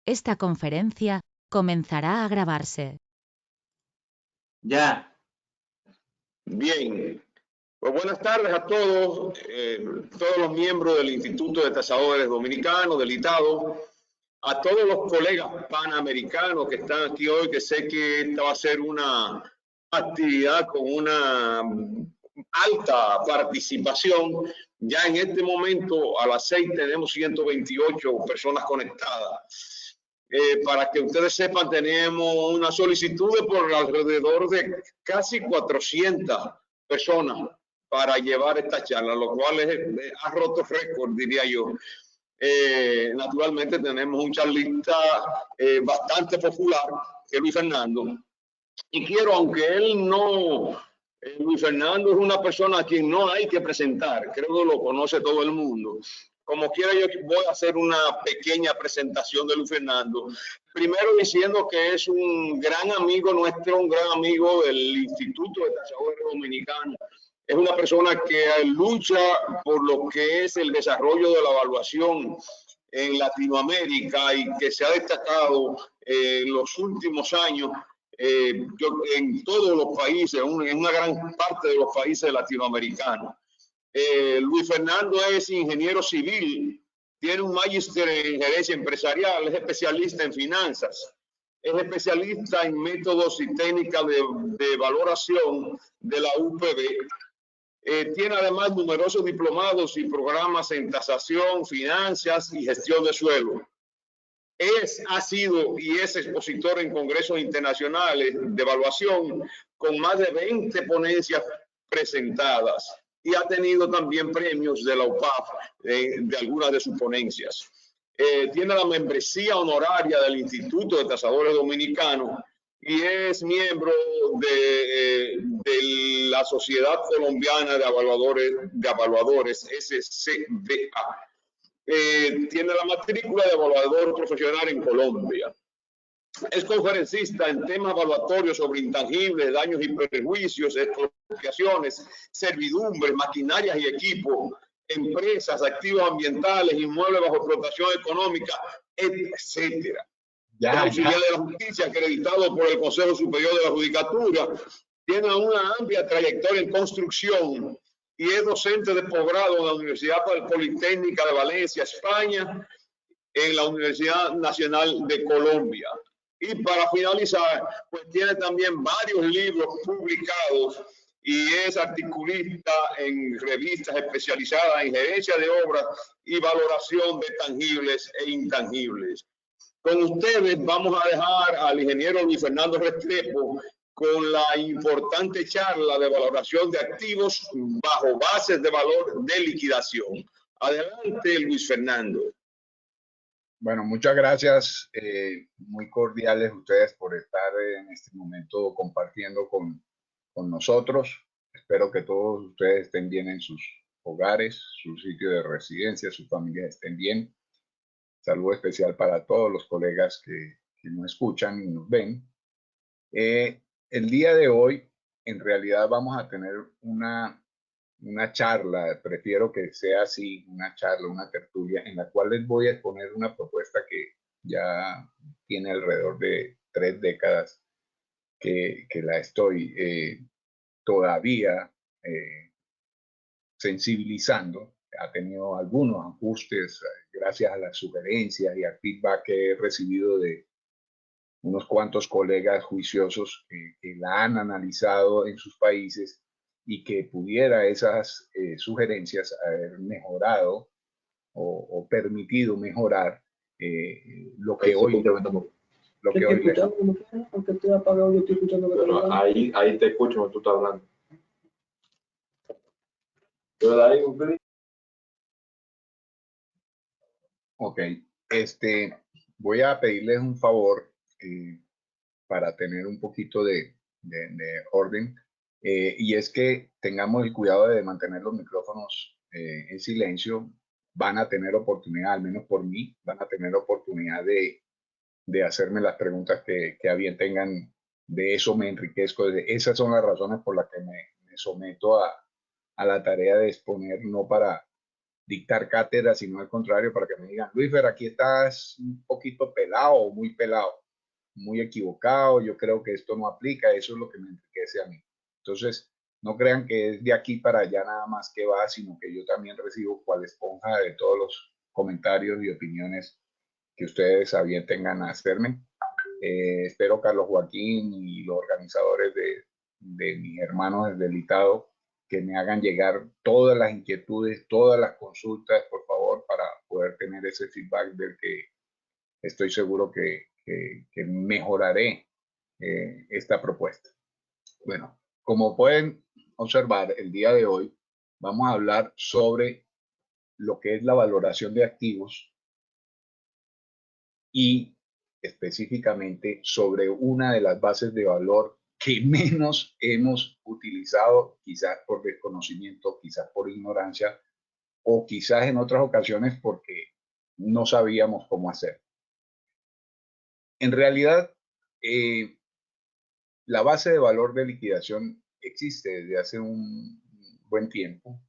Esta conferencia comenzará a grabarse. Ya. Bien, pues buenas tardes a todos, todos los miembros del Instituto de Tasadores Dominicanos, del ITADO, a todos los colegas panamericanos que están aquí hoy, que sé que esta va a ser una actividad con una alta participación. Ya en este momento, a las 6, tenemos 128 personas conectadas. Para que ustedes sepan, tenemos una solicitud de por alrededor de casi 400 personas para llevar esta charla, lo cual ha roto récord, diría yo. Naturalmente tenemos un charlista bastante popular, que es Luis Fernando, y quiero, aunque él no, Luis Fernando es una persona a quien no hay que presentar, creo que lo conoce todo el mundo. Como quiera, yo voy a hacer una pequeña presentación de Luis Fernando. Primero diciendo que es un gran amigo nuestro, un gran amigo del Instituto de Tasadores Dominicanos. Es una persona que lucha por lo que es el desarrollo de la evaluación en Latinoamérica y que se ha destacado en los últimos años en todos los países, en una gran parte de los países latinoamericanos. Luis Fernando es ingeniero civil, tiene un magíster en gerencia empresarial, es especialista en finanzas, es especialista en métodos y técnicas de valoración de la UPB. Tiene además numerosos diplomados y programas en tasación, finanzas y gestión de suelo. Ha sido y es expositor en congresos internacionales de evaluación con más de 20 ponencias presentadas y ha tenido también premios de la UPAF de algunas de sus ponencias. Tiene la membresía honoraria del Instituto de Tasadores Dominicanos y es miembro de la Sociedad Colombiana de Evaluadores SCBA. Tiene la matrícula de evaluador profesional en Colombia. Es conferencista en temas evaluatorios sobre intangibles, daños y perjuicios, expropiaciones, servidumbres, maquinarias y equipos, empresas, activos ambientales, inmuebles bajo explotación económica, etcétera. Es auxiliar de la justicia, acreditado por el Consejo Superior de la Judicatura. Tiene una amplia trayectoria en construcción y es docente de posgrado en la Universidad Politécnica de Valencia, España, en la Universidad Nacional de Colombia. Y para finalizar, pues tiene también varios libros publicados y es articulista en revistas especializadas en gerencia de obras y valoración de tangibles e intangibles. Con ustedes vamos a dejar al ingeniero Luis Fernando Restrepo con la importante charla de valoración de activos bajo bases de valor de liquidación. Adelante, Luis Fernando. Bueno, muchas gracias, muy cordiales ustedes por estar en este momento compartiendo con nosotros. Espero que todos ustedes estén bien en sus hogares, su sitio de residencia, sus familias estén bien. Saludo especial para todos los colegas que nos escuchan y nos ven. El día de hoy, en realidad, vamos a tener una charla, prefiero que sea así, una charla, una tertulia, en la cual les voy a exponer una propuesta que ya tiene alrededor de 3 décadas que la estoy todavía sensibilizando. Ha tenido algunos ajustes gracias a las sugerencias y al feedback que he recibido de unos cuantos colegas juiciosos que la han analizado en sus países y que pudiera esas sugerencias haber mejorado o permitido mejorar lo que hoy... Lo que hoy aunque estoy apagado, yo estoy escuchando que bueno, ahí te escucho cuando tú estás hablando. Ok, voy a pedirles un favor para tener un poquito de orden, y es que tengamos el cuidado de mantener los micrófonos en silencio. Van a tener oportunidad, al menos por mí, van a tener oportunidad de hacerme las preguntas que a bien tengan. De eso me enriquezco. Esas son las razones por las que me someto a la tarea de exponer, no para, dictar cátedra, sino al contrario, para que me digan, Luis, pero aquí estás un poquito pelado o muy pelado, muy equivocado, yo creo que esto no aplica, eso es lo que me enriquece a mí. Entonces, no crean que es de aquí para allá nada más que va, sino que yo también recibo cual esponja de todos los comentarios y opiniones que ustedes a bien tengan a hacerme. Espero Carlos Joaquín y los organizadores de mis hermanos desde el Litado que me hagan llegar todas las inquietudes, todas las consultas, por favor, para poder tener ese feedback del que estoy seguro que mejoraré esta propuesta. Bueno, como pueden observar, el día de hoy vamos a hablar sobre lo que es la valoración de activos y específicamente sobre una de las bases de valor que menos hemos utilizado, quizás por desconocimiento, quizás por ignorancia, o quizás en otras ocasiones porque no sabíamos cómo hacer. En realidad, la base de valor de liquidación existe desde hace un buen tiempo.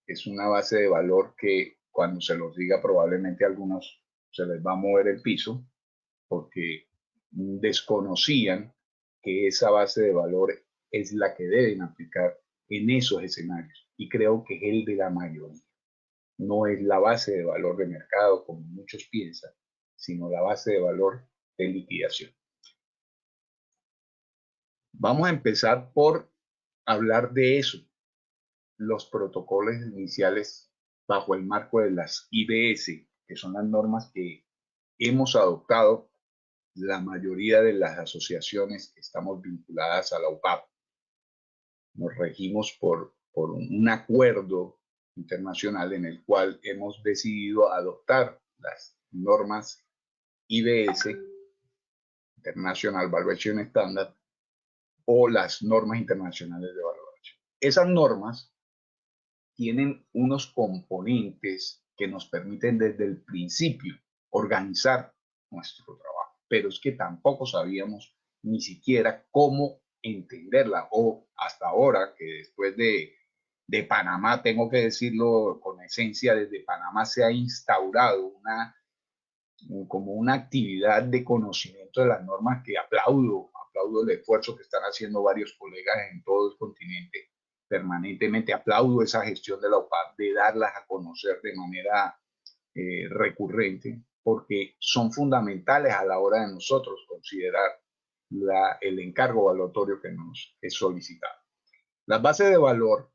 Es una base de valor que cuando se los diga probablemente a algunos se les va a mover el piso porque desconocían que esa base de valor es la que deben aplicar en esos escenarios. Y creo que es el de la mayoría. No es la base de valor de mercado, como muchos piensan, sino la base de valor de liquidación. Vamos a empezar por hablar de eso, los protocolos iniciales bajo el marco de las IBS, que son las normas que hemos adoptado la mayoría de las asociaciones que estamos vinculadas a la UPAP. Nos regimos por un acuerdo internacional en el cual hemos decidido adoptar las normas IBS, International Valuation Standard, o las normas internacionales de valoración. Esas normas tienen unos componentes que nos permiten desde el principio organizar nuestro trabajo, pero es que tampoco sabíamos ni siquiera cómo entenderla, o hasta ahora que después de Panamá, tengo que decirlo con esencia, desde Panamá se ha instaurado como una actividad de conocimiento de las normas que aplaudo el esfuerzo que están haciendo varios colegas en todo el continente. Permanentemente aplaudo esa gestión de la UPAP de darlas a conocer de manera recurrente, porque son fundamentales a la hora de nosotros considerar el encargo valuatorio que nos es solicitado. La base de valor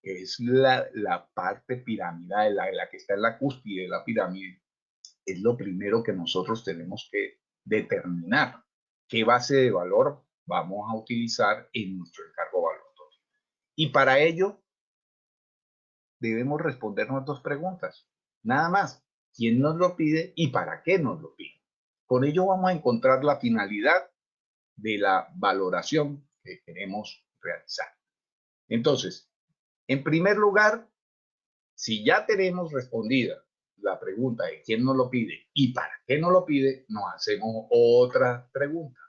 es la parte piramidal, la que está en la cúspide de la pirámide. Es lo primero que nosotros tenemos que determinar qué base de valor vamos a utilizar en nuestro encargo valuatorio. Y para ello debemos respondernos dos preguntas, nada más. ¿Quién nos lo pide y para qué nos lo pide? Con ello vamos a encontrar la finalidad de la valoración que queremos realizar. Entonces, en primer lugar, si ya tenemos respondida la pregunta de quién nos lo pide y para qué nos lo pide, nos hacemos otra pregunta.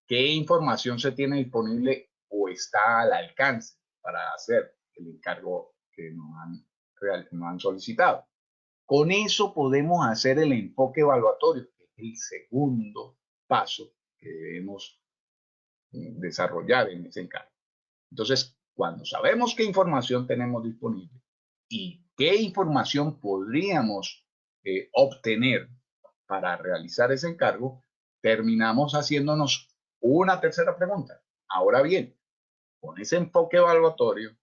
¿Qué información se tiene disponible o está al alcance para hacer el encargo que nos han solicitado? Con eso podemos hacer el enfoque evaluatorio, que es el segundo paso que debemos desarrollar en ese encargo. Entonces, cuando sabemos qué información tenemos disponible y qué información podríamos obtener para realizar ese encargo, terminamos haciéndonos una tercera pregunta. Ahora bien, con ese enfoque evaluatorio,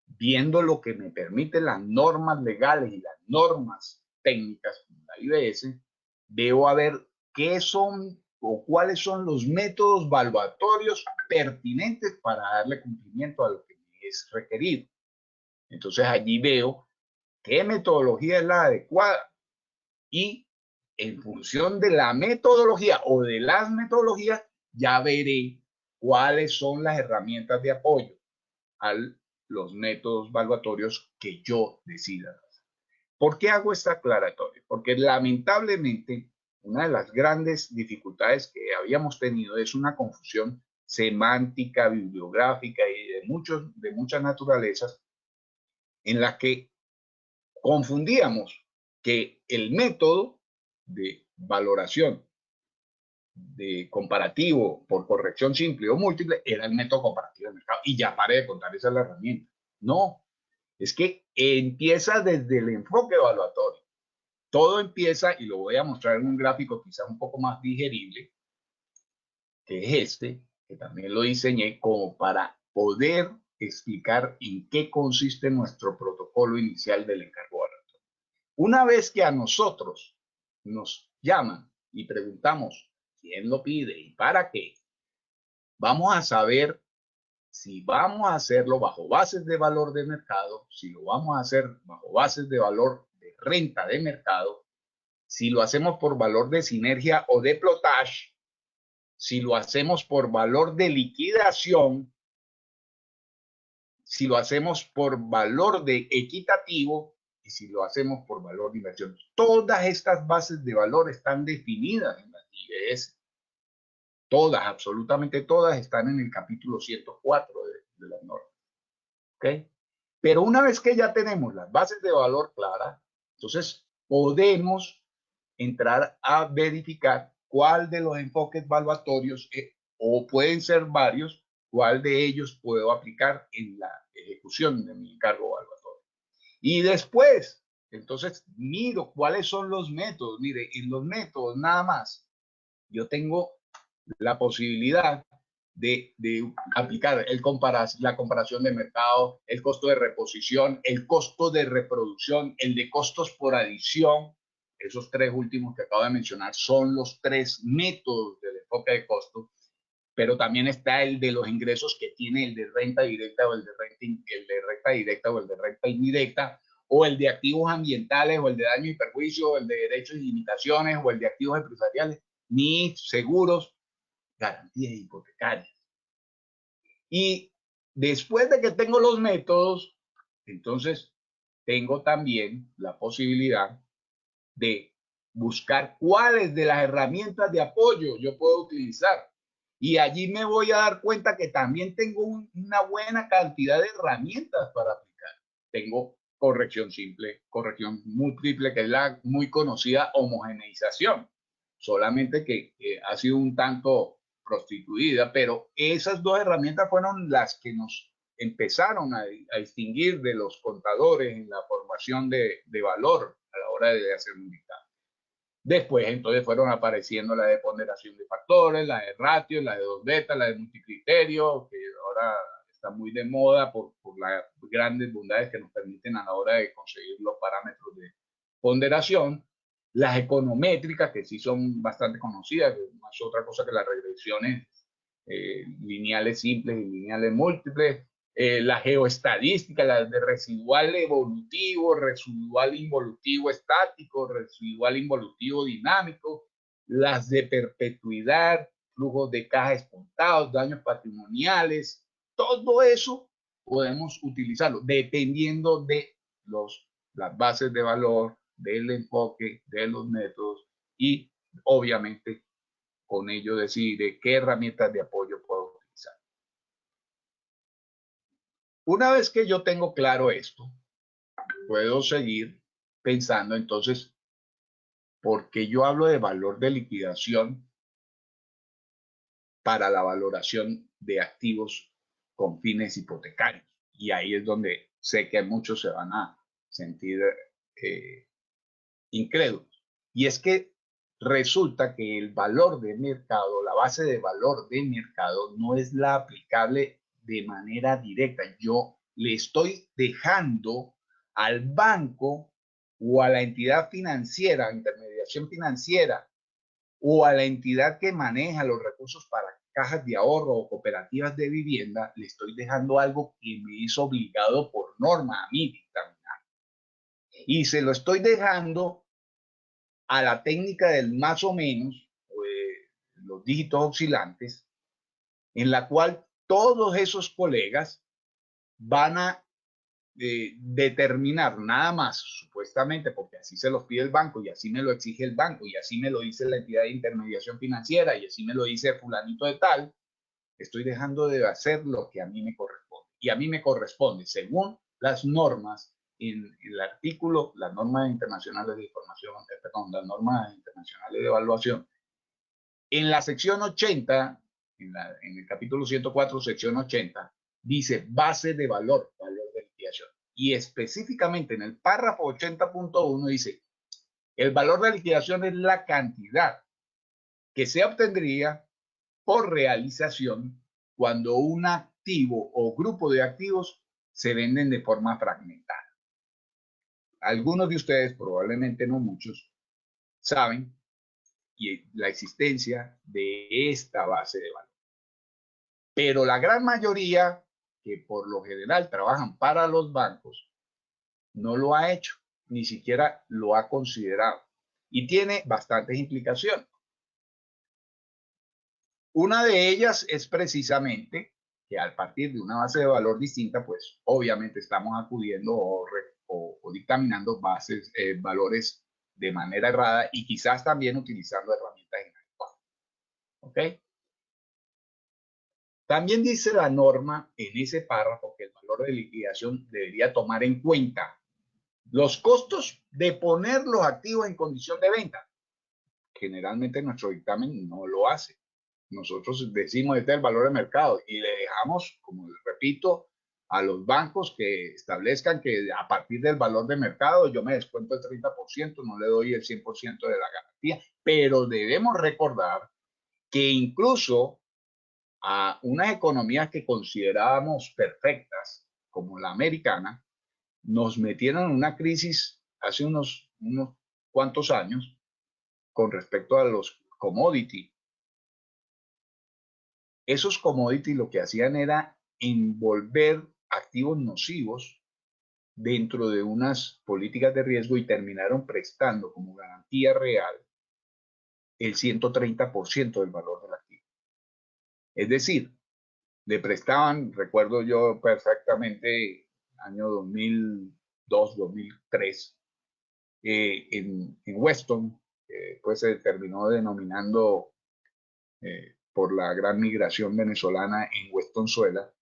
viendo lo que me permiten las normas legales y las normas técnicas como la IBS, debo a ver qué son o cuáles son los métodos valuatorios pertinentes para darle cumplimiento a lo que me es requerido. Entonces allí veo qué metodología es la adecuada y en función de la metodología o de las metodologías ya veré cuáles son las herramientas de apoyo a los métodos valuatorios que yo decida. ¿Por qué hago esta aclaratoria? Porque lamentablemente una de las grandes dificultades que habíamos tenido es una confusión semántica, bibliográfica y de muchas naturalezas en la que confundíamos que el método de valoración de comparativo por corrección simple o múltiple era el método comparativo de mercado. Y ya paré de contar, esa es la herramienta. No, es que empieza desde el enfoque evaluatorio. Todo empieza, y lo voy a mostrar en un gráfico quizás un poco más digerible, que es este, que también lo diseñé como para poder explicar en qué consiste nuestro protocolo inicial del encargo evaluatorio. Una vez que a nosotros nos llaman y preguntamos quién lo pide y para qué, vamos a saber si vamos a hacerlo bajo bases de valor de mercado, si lo vamos a hacer bajo bases de valor de renta de mercado, si lo hacemos por valor de sinergia o de plotage, si lo hacemos por valor de liquidación, si lo hacemos por valor de equitativo y si lo hacemos por valor de inversión. Todas estas bases de valor están definidas en la IBS. Todas, absolutamente todas, están en el capítulo 104 de las normas. ¿Ok? Pero una vez que ya tenemos las bases de valor claras, entonces podemos entrar a verificar cuál de los enfoques evaluatorios, o pueden ser varios, cuál de ellos puedo aplicar en la ejecución de mi encargo evaluatorio. Y después, entonces, miro cuáles son los métodos. Mire, en los métodos nada más, yo tengo la posibilidad de aplicar la comparación de mercado, el costo de reposición, el costo de reproducción, el de costos por adición. Esos tres últimos que acabo de mencionar son los tres métodos del enfoque de costo, pero también está el de los ingresos que tiene el de renta directa o el de renta directa o el de renta indirecta, o el de activos ambientales o el de daño y perjuicio, o el de derechos y limitaciones o el de activos empresariales, ni seguros, garantías hipotecarias. Y después de que tengo los métodos, entonces tengo también la posibilidad de buscar cuáles de las herramientas de apoyo yo puedo utilizar. Y allí me voy a dar cuenta que también tengo una buena cantidad de herramientas para aplicar. Tengo corrección simple, corrección múltiple, que es la muy conocida homogeneización, solamente que ha sido un tanto prostituida, pero esas dos herramientas fueron las que nos empezaron a distinguir de los contadores en la formación de valor a la hora de hacer un dictamen. Después, entonces, fueron apareciendo la de ponderación de factores, la de ratios, la de 2 beta, la de multicriterio, que ahora está muy de moda por las grandes bondades que nos permiten a la hora de conseguir los parámetros de ponderación. Las econométricas, que sí son bastante conocidas, que no es otra cosa que las regresiones lineales simples y lineales múltiples. La geoestadística, la de residual evolutivo, residual involutivo estático, residual involutivo dinámico, las de perpetuidad, flujos de caja espontados, daños patrimoniales, todo eso podemos utilizarlo dependiendo de las bases de valor, del enfoque, de los métodos y obviamente con ello decidir qué herramientas de apoyo puedo utilizar. Una vez que yo tengo claro esto, puedo seguir pensando entonces, ¿por qué yo hablo de valor de liquidación para la valoración de activos con fines hipotecarios? Y ahí es donde sé que muchos se van a sentir incrédulos. Y es que resulta que el valor de mercado, la base de valor de mercado, no es la aplicable de manera directa. Yo le estoy dejando al banco o a la entidad financiera, intermediación financiera, o a la entidad que maneja los recursos para cajas de ahorro o cooperativas de vivienda, le estoy dejando algo que me es obligado por norma a mí dictaminar. Y se lo estoy dejando a la técnica del más o menos, o de los dígitos oscilantes, en la cual todos esos colegas van a determinar nada más, supuestamente, porque así se los pide el banco y así me lo exige el banco y así me lo dice la entidad de intermediación financiera y así me lo dice fulanito de tal, estoy dejando de hacer lo que a mí me corresponde. Y a mí me corresponde, según las normas, en el artículo, las normas internacionales de información, perdón, las normas internacionales de evaluación, en la sección 80, en el capítulo 104, sección 80, dice base de valor, valor de liquidación. Y específicamente en el párrafo 80.1 dice, el valor de liquidación es la cantidad que se obtendría por realización cuando un activo o grupo de activos se venden de forma fragmentada. Algunos de ustedes, probablemente no muchos, saben la existencia de esta base de valor. Pero la gran mayoría, que por lo general trabajan para los bancos, no lo ha hecho, ni siquiera lo ha considerado. Y tiene bastantes implicaciones. Una de ellas es precisamente que al partir de una base de valor distinta, pues obviamente estamos acudiendo o dictaminando valores de manera errada y quizás también utilizando herramientas inadecuadas. ¿Ok? También dice la norma en ese párrafo que el valor de liquidación debería tomar en cuenta los costos de poner los activos en condición de venta. Generalmente nuestro dictamen no lo hace. Nosotros decimos este es el valor de mercado y le dejamos, como repito, a los bancos que establezcan que a partir del valor de mercado yo me descuento el 30%, no le doy el 100% de la garantía, pero debemos recordar que incluso a unas economías que considerábamos perfectas, como la americana, nos metieron en una crisis hace unos cuantos años con respecto a los commodities. Esos commodities lo que hacían era envolver activos nocivos dentro de unas políticas de riesgo y terminaron prestando como garantía real el 130% del valor del activo. Es decir, le prestaban, recuerdo yo perfectamente, año 2002, 2003, en Weston, pues se terminó denominando por la gran migración venezolana en Westonzuela,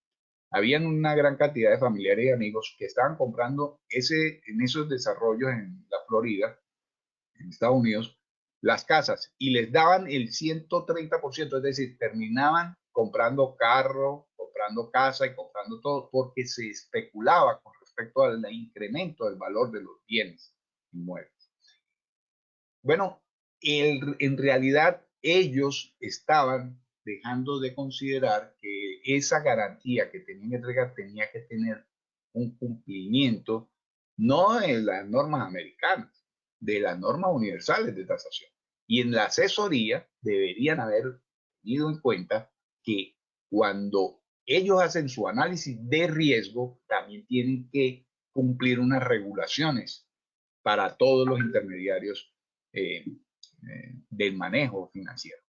habían una gran cantidad de familiares y amigos que estaban comprando en esos desarrollos en la Florida, en Estados Unidos, las casas y les daban el 130%, es decir, terminaban comprando carro, comprando casa y comprando todo porque se especulaba con respecto al incremento del valor de los bienes inmuebles. Bueno, en realidad ellos estaban dejando de considerar que esa garantía que tenían que entregar tenía que tener un cumplimiento no de las normas americanas, de las normas universales de tasación. Y en la asesoría deberían haber tenido en cuenta que cuando ellos hacen su análisis de riesgo, también tienen que cumplir unas regulaciones para todos los intermediarios del manejo financiero.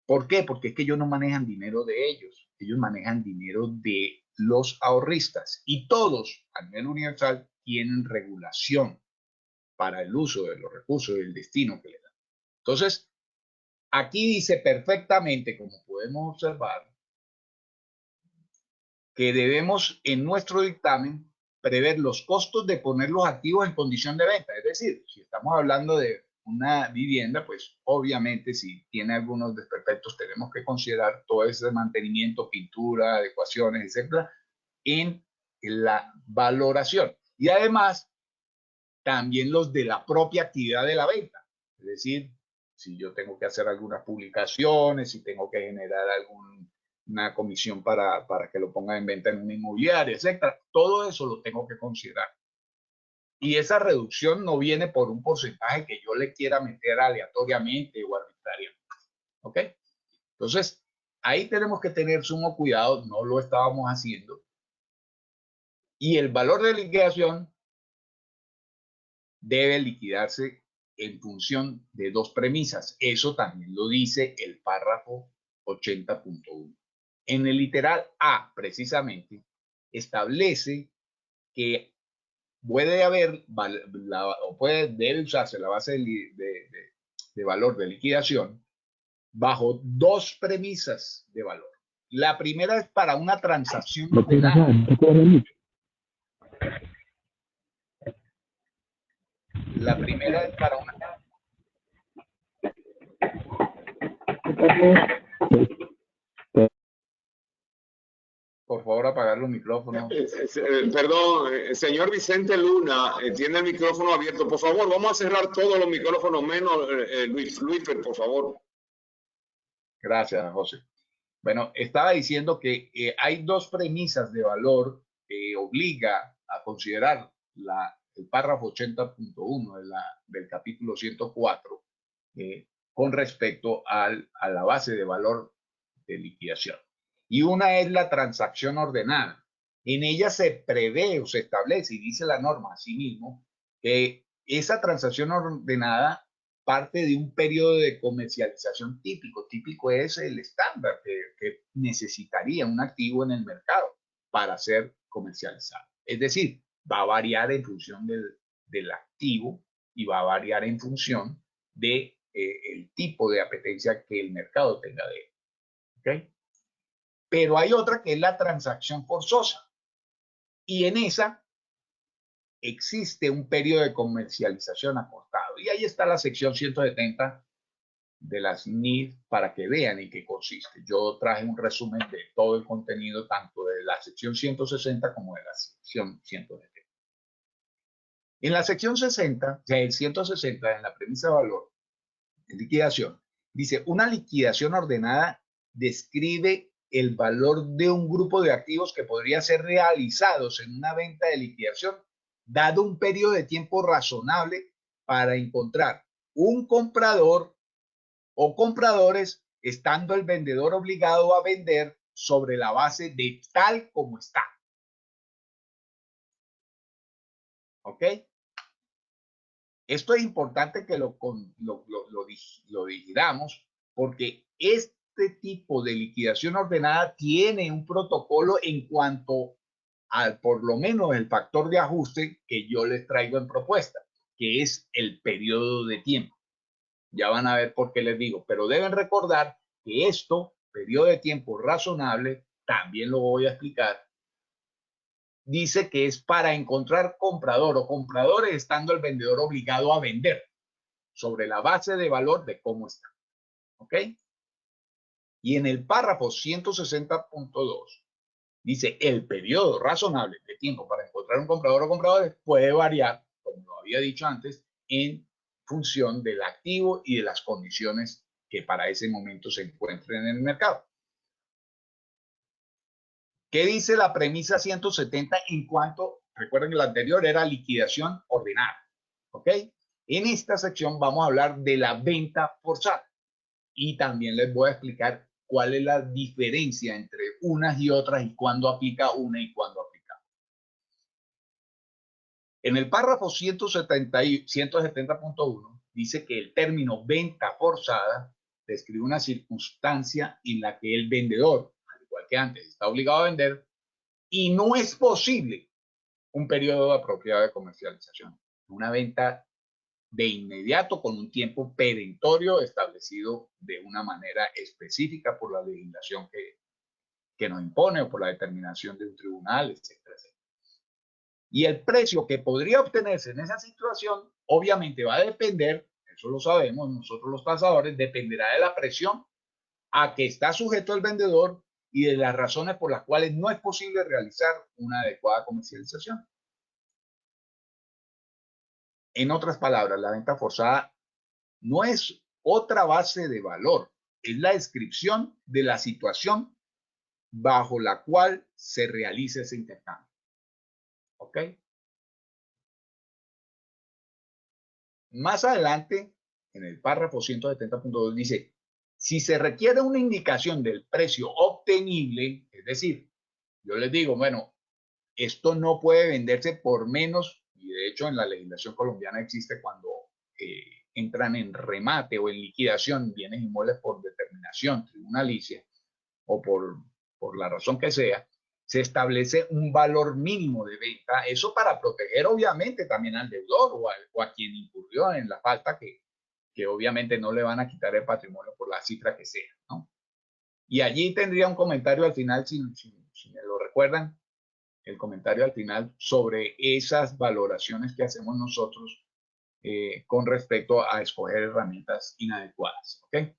¿Por qué? Porque es que ellos no manejan dinero de ellos manejan dinero de los ahorristas y todos a nivel universal tienen regulación para el uso de los recursos y el destino que le dan. Entonces, aquí dice perfectamente, como podemos observar, que debemos en nuestro dictamen prever los costos de poner los activos en condición de venta. Es decir, si estamos hablando de una vivienda, pues obviamente si tiene algunos desperfectos tenemos que considerar todo ese mantenimiento, pintura, adecuaciones, etcétera, en la valoración. Y además, también los de la propia actividad de la venta. Es decir, si yo tengo que hacer algunas publicaciones, si tengo que generar una comisión para que lo ponga en venta en una inmobiliaria, etcétera, todo eso lo tengo que considerar. Y esa reducción no viene por un porcentaje que yo le quiera meter aleatoriamente o arbitrariamente. ¿Ok? Entonces, ahí tenemos que tener sumo cuidado, no lo estábamos haciendo. Y el valor de liquidación debe liquidarse en función de dos premisas. Eso también lo dice el párrafo 80.1. En el literal A, precisamente, establece que debe usarse la base de valor de liquidación bajo dos premisas de valor. La primera es para una transacción. La primera es para una... Por favor, apagar los micrófonos. Perdón, señor Vicente Luna, tiene el micrófono abierto. Por favor, vamos a cerrar todos los micrófonos, menos Luis, por favor. Gracias, José. Bueno, estaba diciendo que hay dos premisas de valor que obliga a considerar el párrafo 80.1 del capítulo 104 con respecto a la base de valor de liquidación. Y una es la transacción ordenada. En ella se prevé o se establece, y dice la norma asimismo, que esa transacción ordenada parte de un periodo de comercialización típico. Típico es el estándar que necesitaría un activo en el mercado para ser comercializado. Es decir, va a variar en función del activo y va a variar en función de el tipo de apetencia que el mercado tenga de él. ¿Okay? Pero hay otra que es la transacción forzosa. Y en esa existe un periodo de comercialización acortado. Y ahí está la sección 170 de las NIF para que vean en qué consiste. Yo traje un resumen de todo el contenido, tanto de la sección 160 como de la sección 170. En la sección 60, o sea, el 160, en la premisa de valor de liquidación, dice, una liquidación ordenada describe el valor de un grupo de activos que podría ser realizados en una venta de liquidación, dado un periodo de tiempo razonable para encontrar un comprador o compradores, estando el vendedor obligado a vender sobre la base de tal como está. ¿Ok? Esto es importante que lo digamos, porque este tipo de liquidación ordenada tiene un protocolo en cuanto al, por lo menos, el factor de ajuste que yo les traigo en propuesta, que es el periodo de tiempo. Ya van a ver por qué les digo, pero deben recordar que esto, periodo de tiempo razonable, también lo voy a explicar, dice que es para encontrar comprador o compradores estando el vendedor obligado a vender sobre la base de valor de cómo está. ¿Ok? Y en el párrafo 160.2 dice el periodo razonable de tiempo para encontrar un comprador o compradores puede variar, como lo había dicho antes, en función del activo y de las condiciones que para ese momento se encuentren en el mercado. ¿Qué dice la premisa 170 en cuanto, recuerden que la anterior era liquidación ordenada? ¿Ok? En esta sección vamos a hablar de la venta forzada y también les voy a explicar cuál es la diferencia entre unas y otras y cuándo aplica una y cuándo aplica. En el párrafo 170.1 dice que el término venta forzada describe una circunstancia en la que el vendedor, al igual que antes, está obligado a vender y no es posible un periodo apropiado de comercialización. Una venta de inmediato con un tiempo perentorio establecido de una manera específica por la legislación que nos impone o por la determinación de un tribunal, etcétera, etcétera. Y el precio que podría obtenerse en esa situación obviamente va a depender, eso lo sabemos nosotros los tasadores, dependerá de la presión a que está sujeto el vendedor y de las razones por las cuales no es posible realizar una adecuada comercialización. En otras palabras, la venta forzada no es otra base de valor, es la descripción de la situación bajo la cual se realiza ese intercambio. ¿Ok? Más adelante, en el párrafo 170.2 dice, si se requiere una indicación del precio obtenible, es decir, yo les digo, bueno, esto no puede venderse por menos, y de hecho en la legislación colombiana existe cuando entran en remate o en liquidación bienes inmuebles por determinación tribunalicia o por la razón que sea, se establece un valor mínimo de venta, eso para proteger obviamente también al deudor o a quien incurrió en la falta que obviamente no le van a quitar el patrimonio por la cifra que sea, ¿no? Y allí tendría un comentario al final, si me lo recuerdan, el comentario al final sobre esas valoraciones que hacemos nosotros con respecto a escoger herramientas inadecuadas. ¿Okay?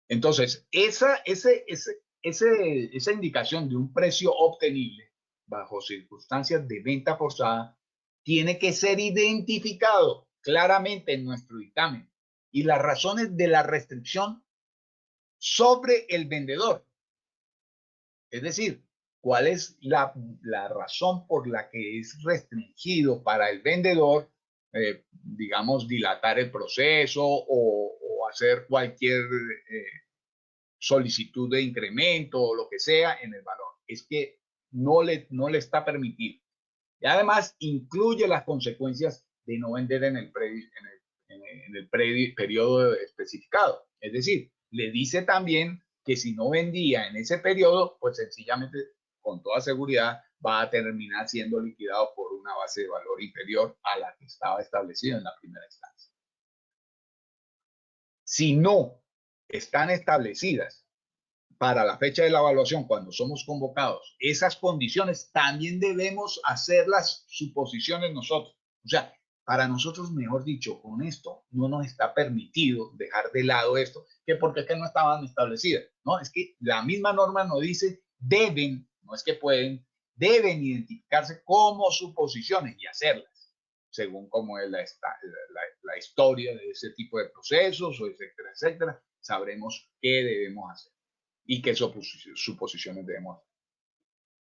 Entonces, esa indicación de un precio obtenible bajo circunstancias de venta forzada tiene que ser identificado claramente en nuestro dictamen y las razones de la restricción sobre el vendedor. Es decir, cuál es la razón por la que es restringido para el vendedor, digamos, dilatar el proceso o hacer cualquier solicitud de incremento o lo que sea en el valor. Es que no le está permitido. Y además incluye las consecuencias de no vender en el periodo especificado. Es decir, le dice también que si no vendía en ese periodo, pues sencillamente, con toda seguridad, va a terminar siendo liquidado por una base de valor inferior a la que estaba establecida en la primera instancia. Si no están establecidas para la fecha de la evaluación, cuando somos convocados, esas condiciones, también debemos hacer las suposiciones nosotros. O sea, para nosotros, mejor dicho, con esto no nos está permitido dejar de lado esto, que porque es que no estaban establecidas. No, es que la misma norma nos dice deben, no es que pueden, deben identificarse como suposiciones y hacerlas, según cómo es la historia de ese tipo de procesos, o etcétera, etcétera. Sabremos qué debemos hacer y qué suposiciones debemos hacer.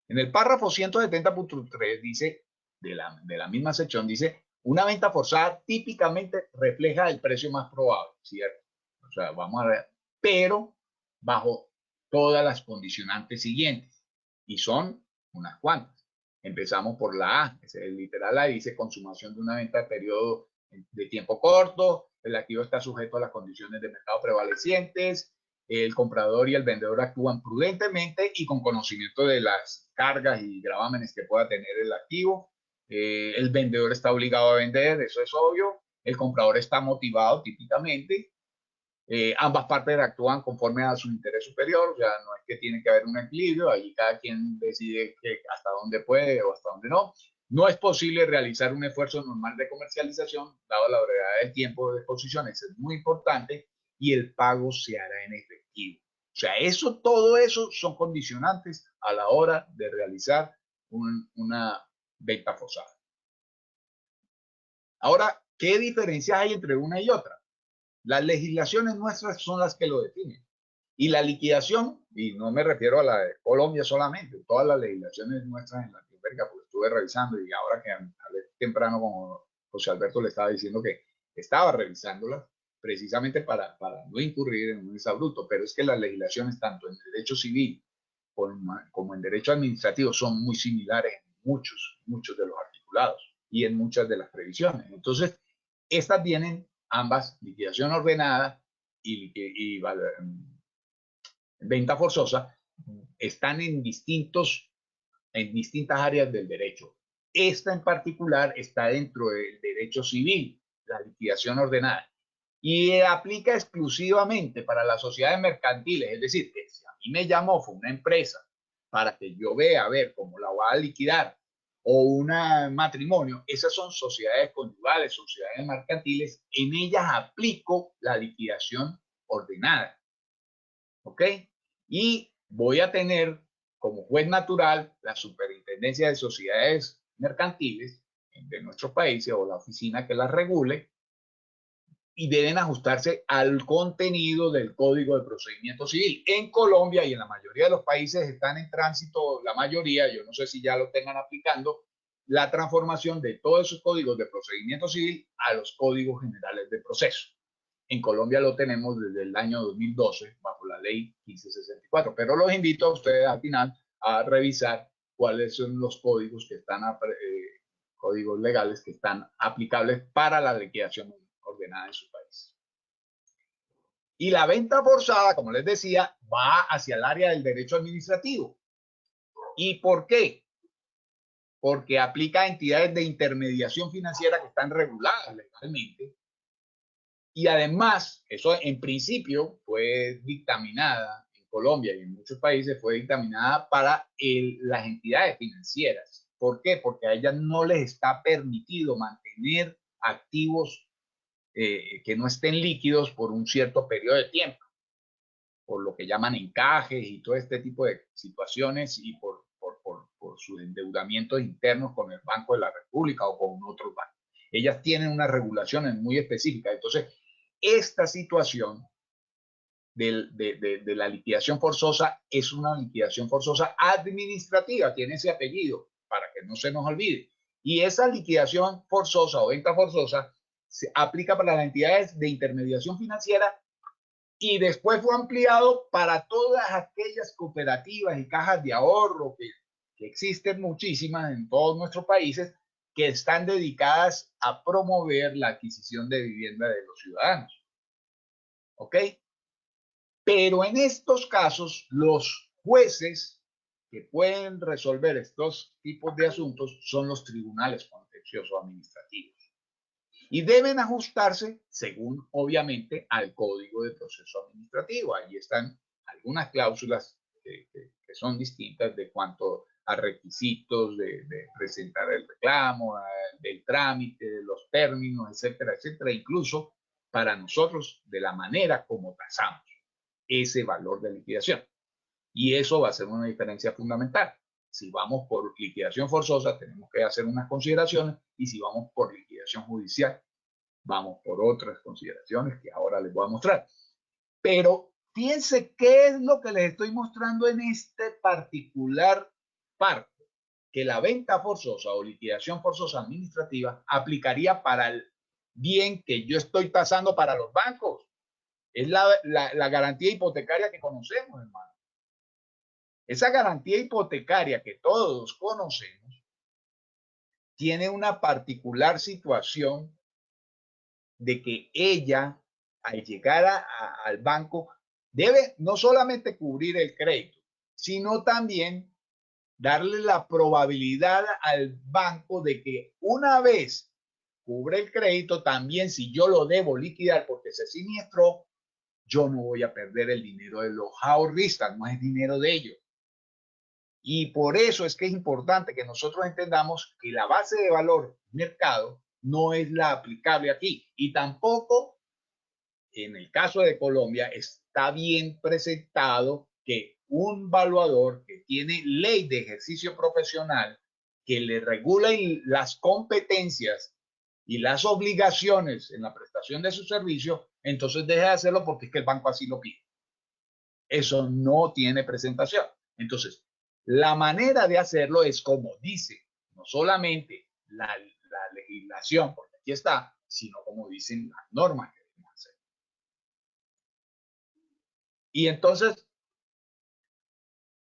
En el párrafo 170.3 dice, de la misma sección, dice, una venta forzada típicamente refleja el precio más probable, ¿cierto? O sea, vamos a ver, pero bajo todas las condicionantes siguientes, y son unas cuantas. Empezamos por la A, es el literal A, dice consumación de una venta de periodo de tiempo corto, el activo está sujeto a las condiciones de mercado prevalecientes, el comprador y el vendedor actúan prudentemente y con conocimiento de las cargas y gravámenes que pueda tener el activo. El vendedor está obligado a vender, eso es obvio. El comprador está motivado típicamente. Ambas partes actúan conforme a su interés superior, o sea, no es que tiene que haber un equilibrio, allí cada quien decide hasta dónde puede o hasta dónde no. No es posible realizar un esfuerzo normal de comercialización, dado la brevedad del tiempo de exposición, eso es muy importante, y el pago se hará en efectivo. O sea, todo eso son condicionantes a la hora de realizar una venta forzada. Ahora, ¿qué diferencias hay entre una y otra? Las legislaciones nuestras son las que lo definen. Y la liquidación, y no me refiero a la de Colombia solamente, todas las legislaciones nuestras en Latinoamérica, porque estuve revisando y ahora que hablé temprano con José Alberto le estaba diciendo que estaba revisándolas precisamente para no incurrir en un exabrupto, pero es que las legislaciones tanto en derecho civil como en derecho administrativo son muy similares en muchos de los articulados y en muchas de las previsiones. Entonces, estas vienen ambas, liquidación ordenada y venta forzosa, están en distintas áreas del derecho. Esta en particular está dentro del derecho civil, la liquidación ordenada, y aplica exclusivamente para las sociedades mercantiles. Es decir, que si a mí me llamó, fue una empresa, para que yo vea a ver cómo la va a liquidar, o un matrimonio, esas son sociedades conyugales, sociedades mercantiles, en ellas aplico la liquidación ordenada. ¿Ok? Y voy a tener como juez natural la Superintendencia de Sociedades Mercantiles de nuestros países o la oficina que las regule, y deben ajustarse al contenido del Código de Procedimiento Civil. En Colombia y en la mayoría de los países están en tránsito, la mayoría, yo no sé si ya lo tengan aplicando, la transformación de todos esos códigos de procedimiento civil a los códigos generales de proceso. En Colombia lo tenemos desde el año 2012 bajo la ley 1564, pero los invito a ustedes al final a revisar cuáles son los códigos que están, códigos legales que están aplicables para la liquidación ordenada en su país. Y la venta forzada, como les decía, va hacia el área del derecho administrativo. ¿Y por qué? Porque aplica a entidades de intermediación financiera que están reguladas legalmente. Y además, eso en principio fue dictaminada en Colombia y en muchos países, fue dictaminada para las entidades financieras. ¿Por qué? Porque a ellas no les está permitido mantener activos que no estén líquidos por un cierto periodo de tiempo, por lo que llaman encajes y todo este tipo de situaciones y por sus endeudamientos internos con el Banco de la República o con otros bancos. Ellas tienen unas regulaciones muy específicas. Entonces, esta situación de la liquidación forzosa es una liquidación forzosa administrativa, tiene ese apellido, para que no se nos olvide. Y esa liquidación forzosa o venta forzosa se aplica para las entidades de intermediación financiera y después fue ampliado para todas aquellas cooperativas y cajas de ahorro que existen muchísimas en todos nuestros países que están dedicadas a promover la adquisición de vivienda de los ciudadanos. ¿Ok? Pero en estos casos, los jueces que pueden resolver estos tipos de asuntos son los tribunales contenciosos administrativos. Y deben ajustarse según, obviamente, al Código de Proceso Administrativo. Allí están algunas cláusulas que son distintas de cuanto a requisitos de presentar el reclamo, del trámite, de los términos, etcétera, etcétera. Incluso para nosotros, de la manera como tasamos ese valor de liquidación. Y eso va a ser una diferencia fundamental. Si vamos por liquidación forzosa, tenemos que hacer unas consideraciones, y si vamos por liquidación judicial, vamos por otras consideraciones que ahora les voy a mostrar. Pero fíjense qué es lo que les estoy mostrando en este particular parte, que la venta forzosa o liquidación forzosa administrativa aplicaría para el bien que yo estoy tasando para los bancos. Es la garantía hipotecaria que conocemos, hermano. Esa garantía hipotecaria que todos conocemos tiene una particular situación de que ella, al llegar al banco, debe no solamente cubrir el crédito, sino también darle la probabilidad al banco de que una vez cubre el crédito, también si yo lo debo liquidar porque se siniestró, yo no voy a perder el dinero de los ahorristas, no es dinero de ellos. Y por eso es que es importante que nosotros entendamos que la base de valor mercado no es la aplicable aquí. Y tampoco, en el caso de Colombia, está bien presentado que un valuador que tiene ley de ejercicio profesional, que le regula las competencias y las obligaciones en la prestación de su servicio, entonces deje de hacerlo porque es que el banco así lo pide. Eso no tiene presentación. Entonces, la manera de hacerlo es como dice, no solamente la legislación, porque aquí está, sino como dicen las normas que debemos hacer. Y entonces,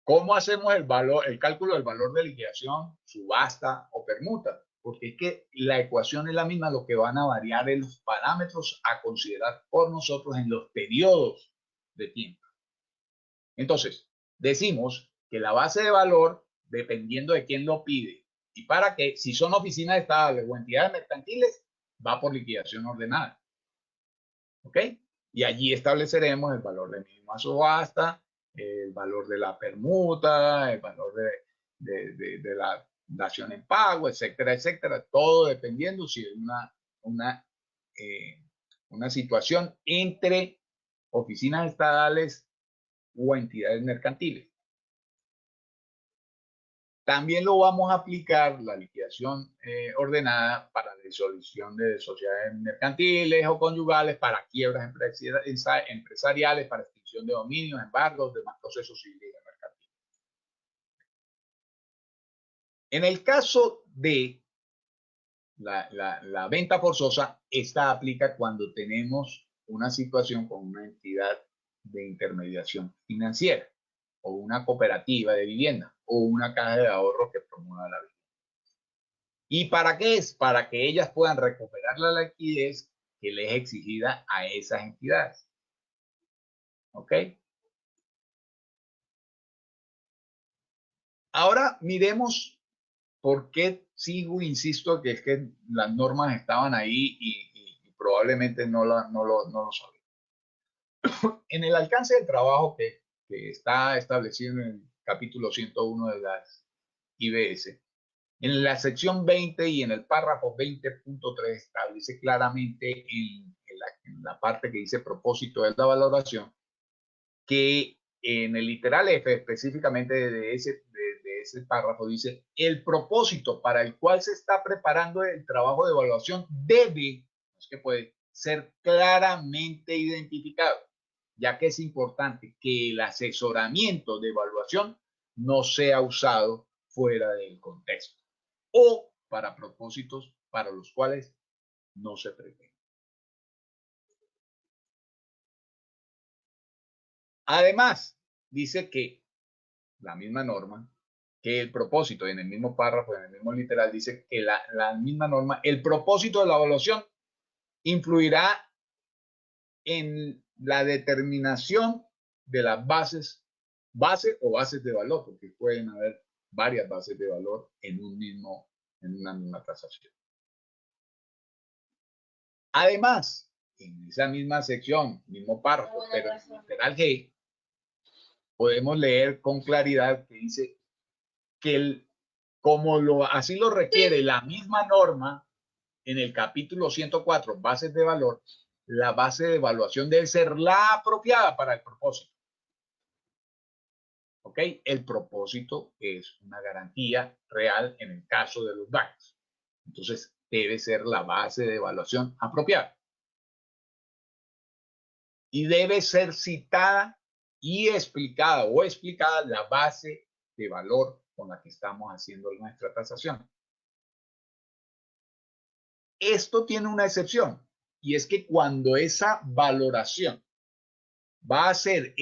¿cómo hacemos el cálculo del valor de liquidación, subasta o permuta? Porque es que la ecuación es la misma, lo que van a variar es los parámetros a considerar por nosotros en los periodos de tiempo. Entonces, decimos que la base de valor, dependiendo de quién lo pide, y para qué, si son oficinas estables o entidades mercantiles, va por liquidación ordenada. ¿Ok? Y allí estableceremos el valor de mínima subasta, el valor de la permuta, el valor de la dación en pago, etcétera, etcétera. Todo dependiendo si es una situación entre oficinas estatales o entidades mercantiles. También lo vamos a aplicar, la liquidación ordenada, para disolución de sociedades mercantiles o conyugales, para quiebras empresariales, para extinción de dominios, embargos, demás procesos civiles y mercantiles. En el caso de la venta forzosa, esta aplica cuando tenemos una situación con una entidad de intermediación financiera, o una cooperativa de vivienda, o una caja de ahorro que promueva la vivienda. ¿Y para qué es? Para que ellas puedan recuperar la liquidez que les es exigida a esas entidades. ¿Ok? Ahora miremos por qué sigo, insisto, que es que las normas estaban ahí y probablemente no lo sabían. En el alcance del trabajo que está establecido en el capítulo 101 de las IBS, En la sección 20 y en el párrafo 20.3 establece claramente en la parte que dice propósito de la valoración que en el literal F específicamente de ese párrafo dice el propósito para el cual se está preparando el trabajo de evaluación debe, no es que puede, ser claramente identificado, ya que es importante que el asesoramiento de evaluación no sea usado fuera del contexto o para propósitos para los cuales no se pretende. Además, dice que la misma norma, que el propósito, en el mismo párrafo, en el mismo literal, dice que la misma norma, el propósito de la evaluación influirá en la determinación de las base o bases de valor, porque pueden haber varias bases de valor en una misma tasación. Además, en esa misma sección, mismo párrafo, pero en el literal G, podemos leer con claridad que dice que así lo requiere la misma norma en el capítulo 104, bases de valor, la base de evaluación debe ser la apropiada para el propósito. ¿Ok? El propósito es una garantía real en el caso de los daños. Entonces, debe ser la base de evaluación apropiada. Y debe ser citada y explicada la base de valor con la que estamos haciendo nuestra tasación. Esto tiene una excepción, y es que cuando esa valoración va a ser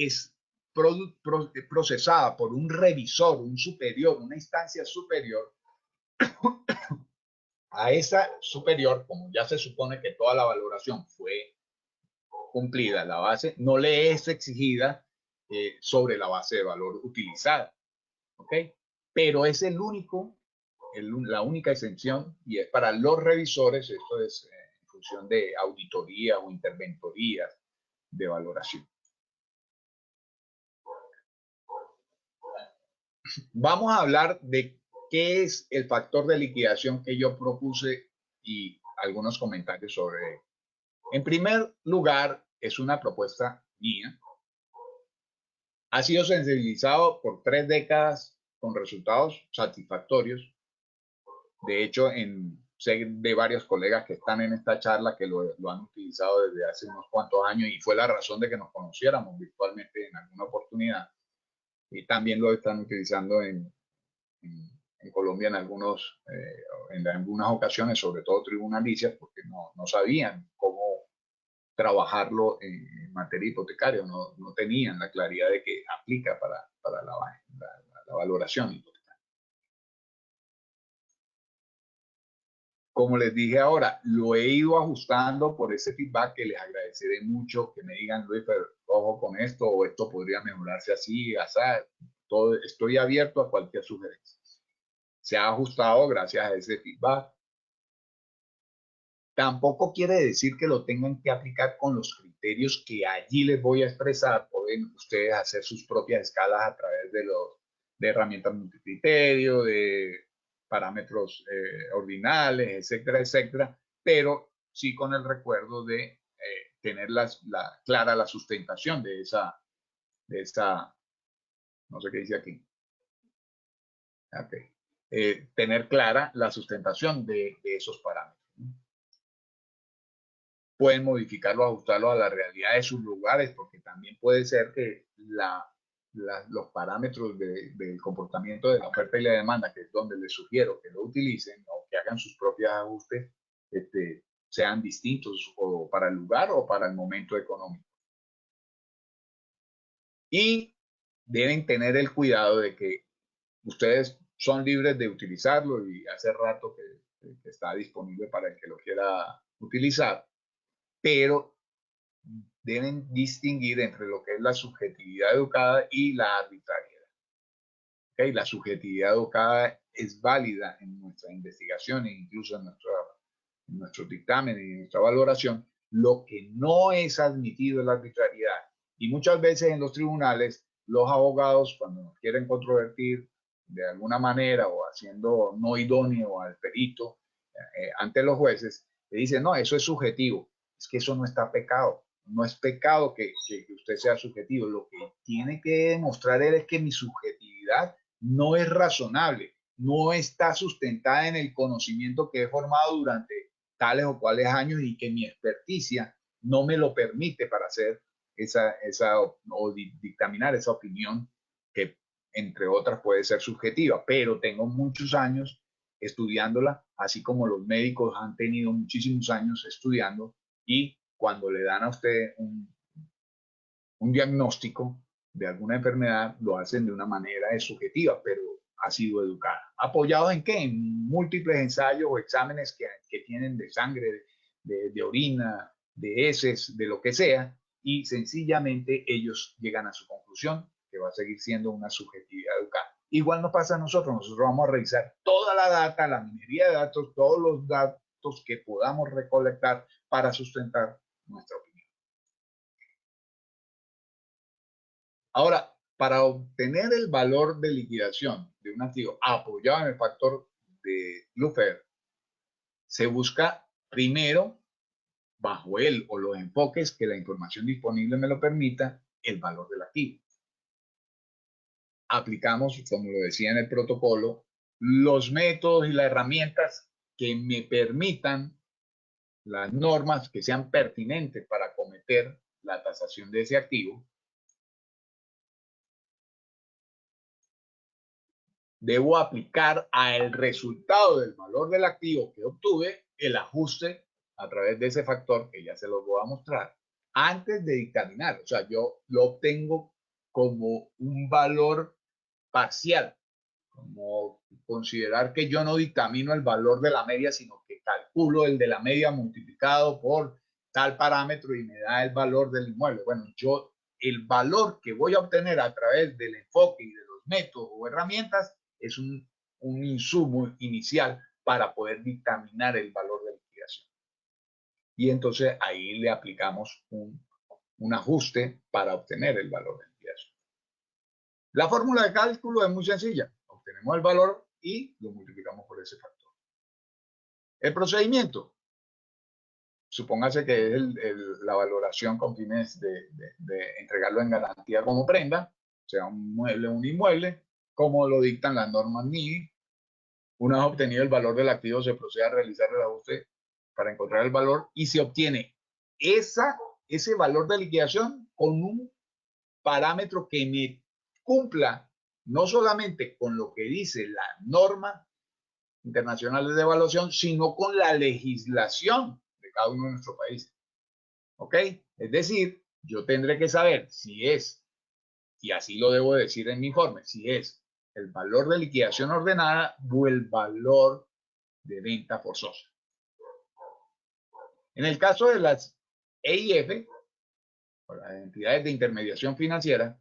procesada por un revisor, un superior, una instancia superior, a esa superior, como ya se supone que toda la valoración fue cumplida, la base no le es exigida sobre la base de valor utilizada, ¿ok? Pero es la única exención, y es para los revisores. Esto es en función de auditoría o interventorías de valoración. Vamos a hablar de qué es el factor de liquidación que yo propuse y algunos comentarios sobre él. En primer lugar, es una propuesta mía. Ha sido sensibilizado por 3 décadas con resultados satisfactorios. De hecho, sé de varios colegas que están en esta charla que lo han utilizado desde hace unos cuantos años, y fue la razón de que nos conociéramos virtualmente en alguna oportunidad. Y también lo están utilizando en Colombia en algunas ocasiones, sobre todo tribunalicias, porque no sabían cómo trabajarlo en materia hipotecaria, no tenían la claridad de que aplica para la valoración hipotecaria. Como les dije ahora, lo he ido ajustando por ese feedback, que les agradeceré mucho que me digan, Luis, pero ojo con esto, o esto podría mejorarse así, así. Estoy abierto a cualquier sugerencia. Se ha ajustado gracias a ese feedback. Tampoco quiere decir que lo tengan que aplicar con los criterios que allí les voy a expresar. Pueden ustedes hacer sus propias escalas a través de herramientas multicriterio, de parámetros ordinales, etcétera, etcétera, pero sí con el recuerdo de tener clara la sustentación de esa, no sé qué dice aquí. Okay. Tener clara la sustentación de esos parámetros. Pueden modificarlo, ajustarlo a la realidad de sus lugares, porque también puede ser que los parámetros del comportamiento de la oferta y la demanda, que es donde les sugiero que lo utilicen o que hagan sus propios ajustes, sean distintos o para el lugar o para el momento económico. Y deben tener el cuidado de que ustedes son libres de utilizarlo, y hace rato que está disponible para el que lo quiera utilizar, pero deben distinguir entre lo que es la subjetividad educada y la arbitrariedad. ¿Okay? La subjetividad educada es válida en nuestras investigaciones, incluso en nuestros dictámenes y en nuestra valoración. Lo que no es admitido es la arbitrariedad. Y muchas veces en los tribunales, los abogados, cuando nos quieren controvertir de alguna manera o haciendo no idóneo al perito ante los jueces, le dice, no, eso es subjetivo. Es que eso no está pecado. No es pecado que usted sea subjetivo. Lo que tiene que demostrar él es que mi subjetividad no es razonable, no está sustentada en el conocimiento que he formado durante tales o cuales años y que mi experticia no me lo permite para hacer o dictaminar esa opinión que, entre otras, puede ser subjetiva, pero tengo muchos años estudiándola, así como los médicos han tenido muchísimos años estudiando, y cuando le dan a usted un diagnóstico de alguna enfermedad, lo hacen de una manera subjetiva, pero ha sido educada. ¿Apoyados en qué? En múltiples ensayos o exámenes que tienen de sangre, de orina, de heces, de lo que sea, y sencillamente ellos llegan a su conclusión que va a seguir siendo una subjetividad educada. Igual nos pasa a nosotros. Nosotros vamos a revisar toda la data, la minería de datos, todos los datos que podamos recolectar para sustentar nuestra opinión. Ahora, para obtener el valor de liquidación de un activo apoyado en el factor de Laffer, se busca primero, bajo él o los enfoques que la información disponible me lo permita, el valor del activo. Aplicamos, como lo decía en el protocolo, los métodos y las herramientas que me permitan, las normas que sean pertinentes para acometer la tasación de ese activo. Debo aplicar al resultado del valor del activo que obtuve el ajuste a través de ese factor que ya se los voy a mostrar antes de dictaminar. O sea, yo lo obtengo como un valor parcial, como considerar que yo no dictamino el valor de la media, sino que calculo el de la media multiplicado por tal parámetro y me da el valor del inmueble. Bueno, yo el valor que voy a obtener a través del enfoque y de los métodos o herramientas es un insumo inicial para poder dictaminar el valor de liquidación. Y entonces ahí le aplicamos un ajuste para obtener el valor de liquidación. La fórmula de cálculo es muy sencilla. Obtenemos el valor y lo multiplicamos por ese factor. El procedimiento. Supóngase que es la valoración con fines de entregarlo en garantía como prenda, sea un mueble o un inmueble, como lo dictan las normas NIDI. Una vez obtenido el valor del activo, se procede a realizar el ajuste para encontrar el valor y se obtiene ese valor de liquidación con un parámetro que me cumpla no solamente con lo que dice la norma internacional de evaluación, sino con la legislación de cada uno de nuestros países. ¿Ok? Es decir, yo tendré que saber si es, y así lo debo decir en mi informe, si es el valor de liquidación ordenada o el valor de venta forzosa. En el caso de las EIF, o las entidades de intermediación financiera,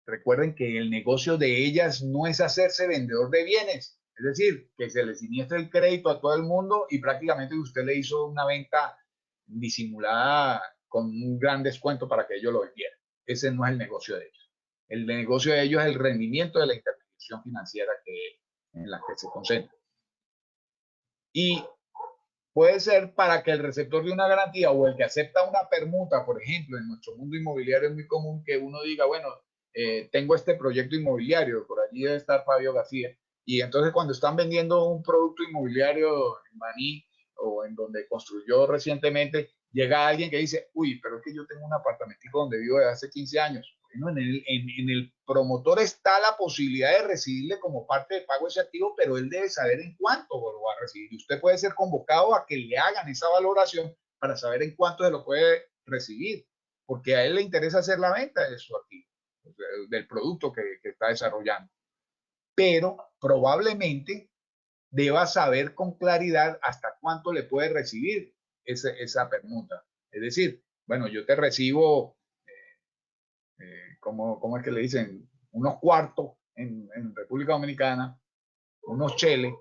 recuerden que el negocio de ellas no es hacerse vendedor de bienes, es decir, que se le siniestre el crédito a todo el mundo y prácticamente usted le hizo una venta disimulada con un gran descuento para que ellos lo vendieran. Ese no es el negocio de ellos. El negocio de ellos es el rendimiento de la intermediación financiera en la que se concentra. Y puede ser para que el receptor de una garantía o el que acepta una permuta, por ejemplo, en nuestro mundo inmobiliario es muy común que uno diga, bueno, tengo este proyecto inmobiliario, por allí debe estar Fabio García, y entonces cuando están vendiendo un producto inmobiliario en Baní o en donde construyó recientemente, llega alguien que dice, uy, pero es que yo tengo un apartamentico donde vivo desde hace 15 años. Bueno, en el promotor está la posibilidad de recibirle como parte de pago ese activo, pero él debe saber en cuánto lo va a recibir. Y usted puede ser convocado a que le hagan esa valoración para saber en cuánto se lo puede recibir, porque a él le interesa hacer la venta de su activo, del producto que está desarrollando. Pero probablemente deba saber con claridad hasta cuánto le puede recibir esa permuta. Es decir, bueno, yo te recibo, ¿cómo es que le dicen? Unos cuartos en República Dominicana, unos cheles,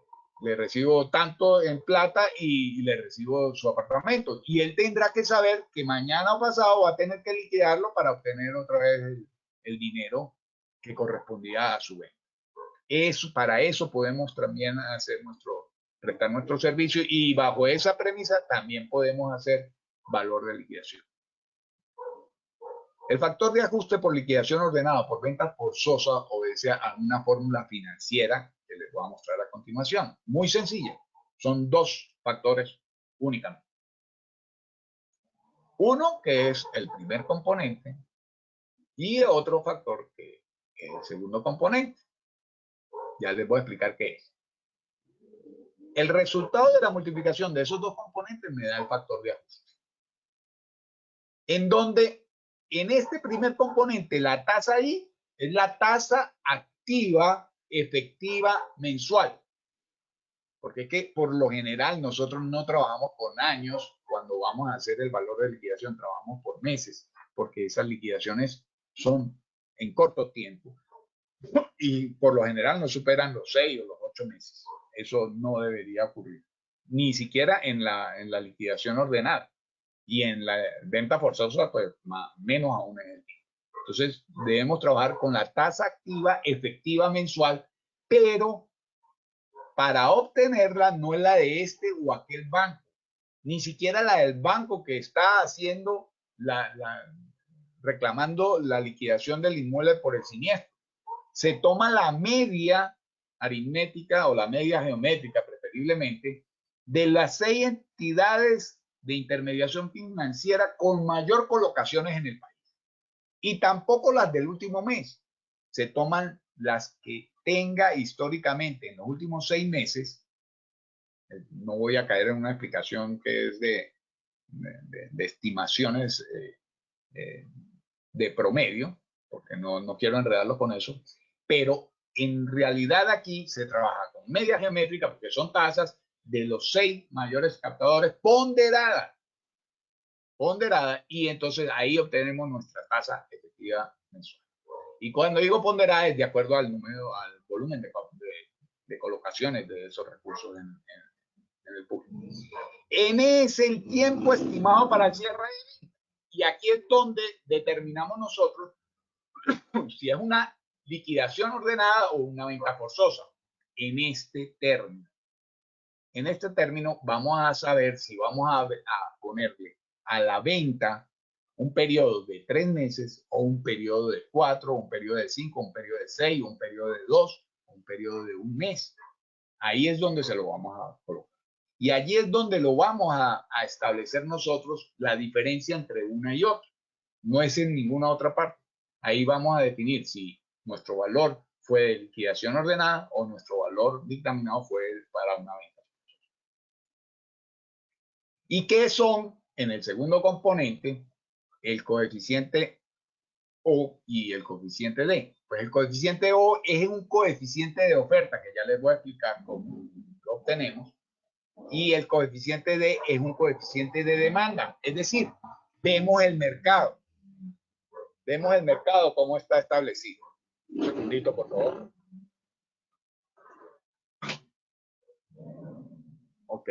le recibo tanto en plata y le recibo su apartamento. Y él tendrá que saber que mañana o pasado va a tener que liquidarlo para obtener otra vez el dinero que correspondía a su venta. Para eso podemos también prestar nuestro servicio, y bajo esa premisa también podemos hacer valor de liquidación. El factor de ajuste por liquidación ordenada por venta forzosa obedece a una fórmula financiera que les voy a mostrar a continuación. Muy sencilla. Son dos factores únicamente. Uno, que es el primer componente, y otro factor que es el segundo componente. Ya les voy a explicar qué es. El resultado de la multiplicación de esos dos componentes me da el factor de ajuste. En donde, en este primer componente, la tasa I es la tasa activa efectiva mensual. Porque es que por lo general nosotros no trabajamos con años cuando vamos a hacer el valor de liquidación, trabajamos por meses, porque esas liquidaciones son en corto tiempo y por lo general no superan los 6 o los 8 meses. Eso no debería ocurrir, ni siquiera en la liquidación ordenada, y en la venta forzosa pues menos aún en el tiempo. Entonces debemos trabajar con la tasa activa efectiva mensual, pero para obtenerla no es la de este o aquel banco, ni siquiera la del banco que está haciendo reclamando la liquidación del inmueble por el siniestro. Se toma la media aritmética o la media geométrica, preferiblemente, de las 6 entidades de intermediación financiera con mayor colocaciones en el país. Y tampoco las del último mes. Se toman las que tenga históricamente en los últimos 6 meses. No voy a caer en una explicación que es de estimaciones de promedio, porque no quiero enredarlo con eso, pero en realidad aquí se trabaja con media geométrica, porque son tasas de los 6 mayores captadores ponderadas, y entonces ahí obtenemos nuestra tasa efectiva mensual. Y cuando digo ponderada es de acuerdo al número, al volumen de colocaciones de esos recursos en el público. N es el tiempo estimado para el cierre de venta. Y aquí es donde determinamos nosotros si es una liquidación ordenada o una venta forzosa. En este término vamos a saber si vamos a ponerle a la venta un periodo de 3 meses o un periodo de 4, un periodo de 5, un periodo de 6, un periodo de 2, un periodo de 1 mes. Ahí es donde se lo vamos a colocar. Y allí es donde lo vamos a establecer nosotros la diferencia entre una y otra. No es en ninguna otra parte. Ahí vamos a definir si nuestro valor fue de liquidación ordenada o nuestro valor dictaminado fue para una venta. ¿Y qué son, en el segundo componente, el coeficiente O y el coeficiente D? Pues el coeficiente O es un coeficiente de oferta, que ya les voy a explicar cómo lo obtenemos. Y el coeficiente D es un coeficiente de demanda. Es decir, vemos el mercado. Vemos el mercado cómo está establecido. Un segundito, por favor. Ok.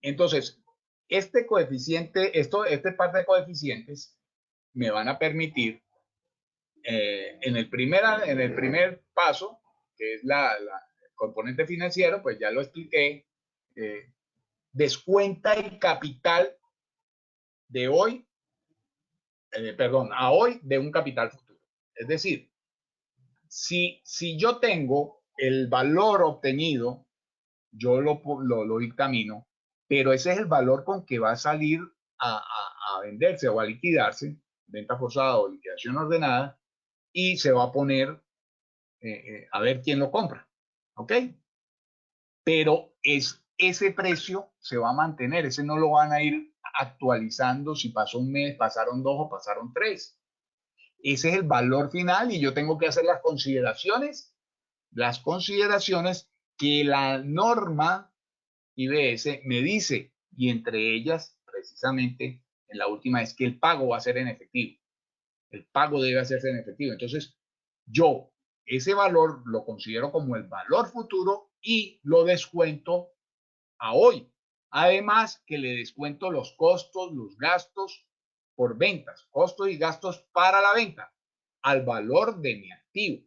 Entonces, este coeficiente, este par de coeficientes me van a permitir en el primer paso, que es el componente financiero, pues ya lo expliqué, descuenta el capital de hoy, a hoy de un capital futuro. Es decir, si yo tengo el valor obtenido, yo lo dictamino, pero ese es el valor con que va a salir a venderse o a liquidarse, venta forzada o liquidación ordenada, y se va a poner a ver quién lo compra. ¿Ok? Pero ese precio se va a mantener, ese no lo van a ir actualizando si pasó un mes, pasaron 2 o pasaron 3. Ese es el valor final y yo tengo que hacer las consideraciones que la norma IBS me dice, y entre ellas, precisamente, en la última es que el pago va a ser en efectivo. El pago debe hacerse en efectivo. Entonces, yo ese valor lo considero como el valor futuro y lo descuento a hoy. Además que le descuento los costos, los gastos por ventas, costos y gastos para la venta, al valor de mi activo.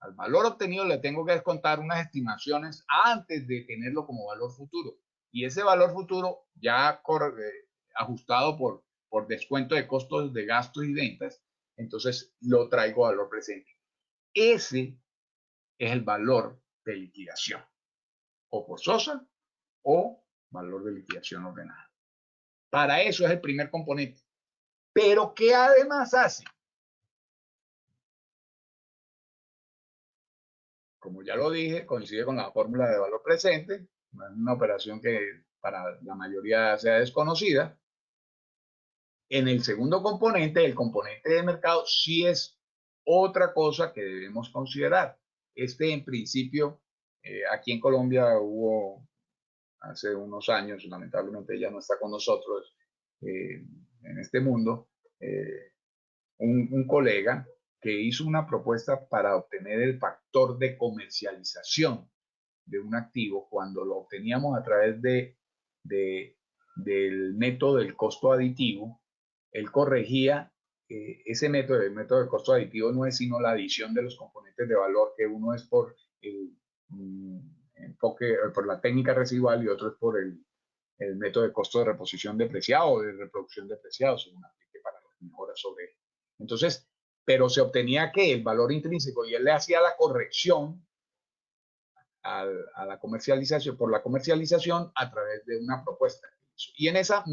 Al valor obtenido le tengo que descontar unas estimaciones antes de tenerlo como valor futuro. Y ese valor futuro ya ajustado por descuento de costos de gastos y ventas, entonces lo traigo a valor presente. Ese es el valor de liquidación, o forzosa o valor de liquidación ordenada. Para eso es el primer componente. Pero ¿qué además hace? Como ya lo dije, coincide con la fórmula de valor presente. Es una operación que para la mayoría sea desconocida. En el segundo componente, el componente de mercado, sí es otra cosa que debemos considerar. En principio, aquí en Colombia hubo hace unos años, lamentablemente ya no está con nosotros en este mundo, un colega que hizo una propuesta para obtener el factor de comercialización de un activo cuando lo obteníamos a través del método del costo aditivo. Él corregía ese método. El método del costo aditivo no es sino la adición de los componentes de valor, que uno es por el enfoque, por la técnica residual, y otro es por el método de costo de reposición depreciado o de reproducción depreciado, según aplique para las mejoras sobre él. Entonces, pero se obtenía que el valor intrínseco, y él le hacía la corrección a la comercialización, por la comercialización a través de una propuesta. Y en esa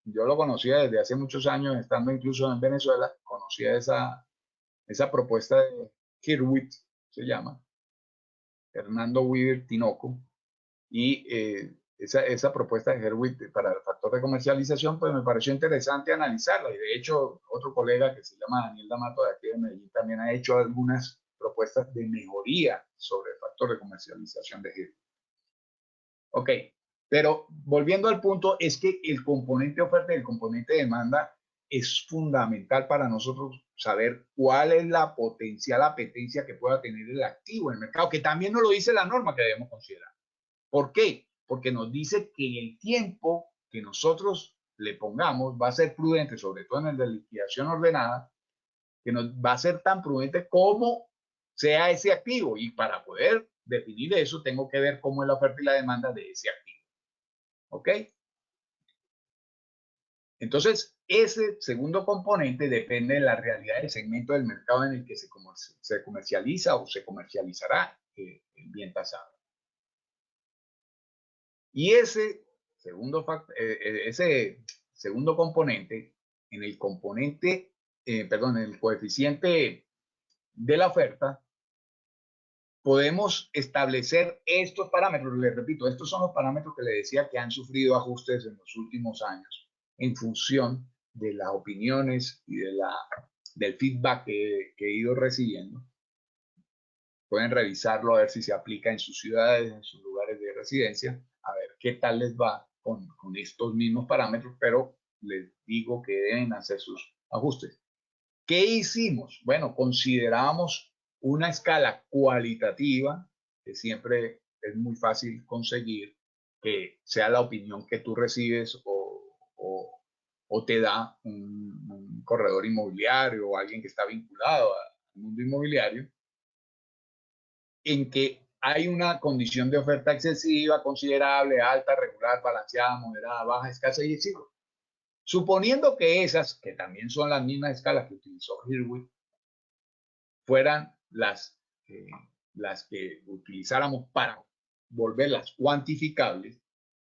yo lo conocía desde hace muchos años, estando incluso en Venezuela, conocía esa propuesta de Kirwit, se llama, Hernando Weaver Tinoco, y esa propuesta de Herwit para el factor de comercialización, pues me pareció interesante analizarla. Y de hecho, otro colega que se llama Daniel D'Amato, de aquí de Medellín, también ha hecho algunas propuestas de mejoría sobre el factor de comercialización de Herwit. Ok, pero volviendo al punto, es que el componente oferta y el componente demanda es fundamental para nosotros saber cuál es la potencial apetencia que pueda tener el activo en el mercado, que también nos lo dice la norma que debemos considerar. ¿Por qué? Porque nos dice que el tiempo que nosotros le pongamos va a ser prudente, sobre todo en el de liquidación ordenada, que nos va a ser tan prudente como sea ese activo. Y para poder definir eso, tengo que ver cómo es la oferta y la demanda de ese activo. ¿Ok? Entonces, ese segundo componente depende de la realidad del segmento del mercado en el que se comercializa o se comercializará el bien tasado. Y ese segundo componente, en el componente, en el coeficiente de la oferta, podemos establecer estos parámetros. Les repito, estos son los parámetros que le decía que han sufrido ajustes en los últimos años en función de las opiniones y del feedback que he ido recibiendo. Pueden revisarlo a ver si se aplica en sus ciudades, en sus lugares de residencia, a ver qué tal les va con estos mismos parámetros, pero les digo que deben hacer sus ajustes. ¿Qué hicimos? Bueno, considerábamos una escala cualitativa, que siempre es muy fácil conseguir, que sea la opinión que tú recibes o te da un corredor inmobiliario o alguien que está vinculado al mundo inmobiliario, en que hay una condición de oferta excesiva, considerable, alta, regular, balanceada, moderada, baja, escasa y exigua. Suponiendo que esas, que también son las mismas escalas que utilizó Herwit, fueran las que utilizáramos para volverlas cuantificables,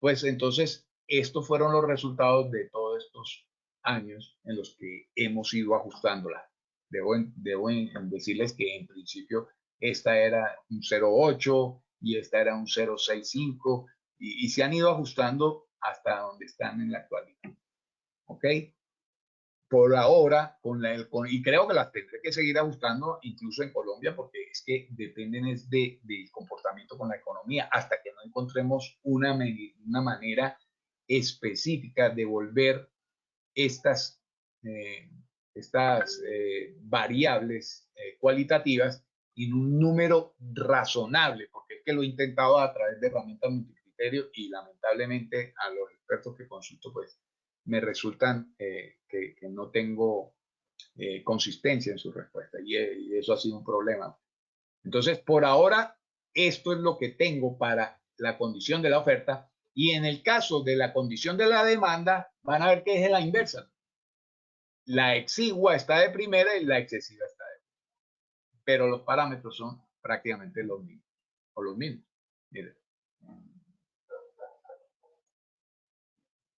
pues entonces estos fueron los resultados de todos estos años en los que hemos ido ajustándolas. Debo decirles que en principio esta era un 0.8 y esta era un 0.65 y se han ido ajustando hasta donde están en la actualidad. ¿Ok? Por ahora, y creo que las tendré que seguir ajustando incluso en Colombia, porque es que dependen del comportamiento con la economía, hasta que no encontremos una manera específica de volver estas variables cualitativas en un número razonable, porque es que lo he intentado a través de herramientas multicriterio y lamentablemente a los expertos que consulto, pues me resultan que no tengo consistencia en su respuesta y eso ha sido un problema. Entonces, por ahora, esto es lo que tengo para la condición de la oferta. Y en el caso de la condición de la demanda, van a ver que es la inversa. La exigua está de primera y la excesiva está de primera. Pero los parámetros son prácticamente los mismos. O los mismos. Miren.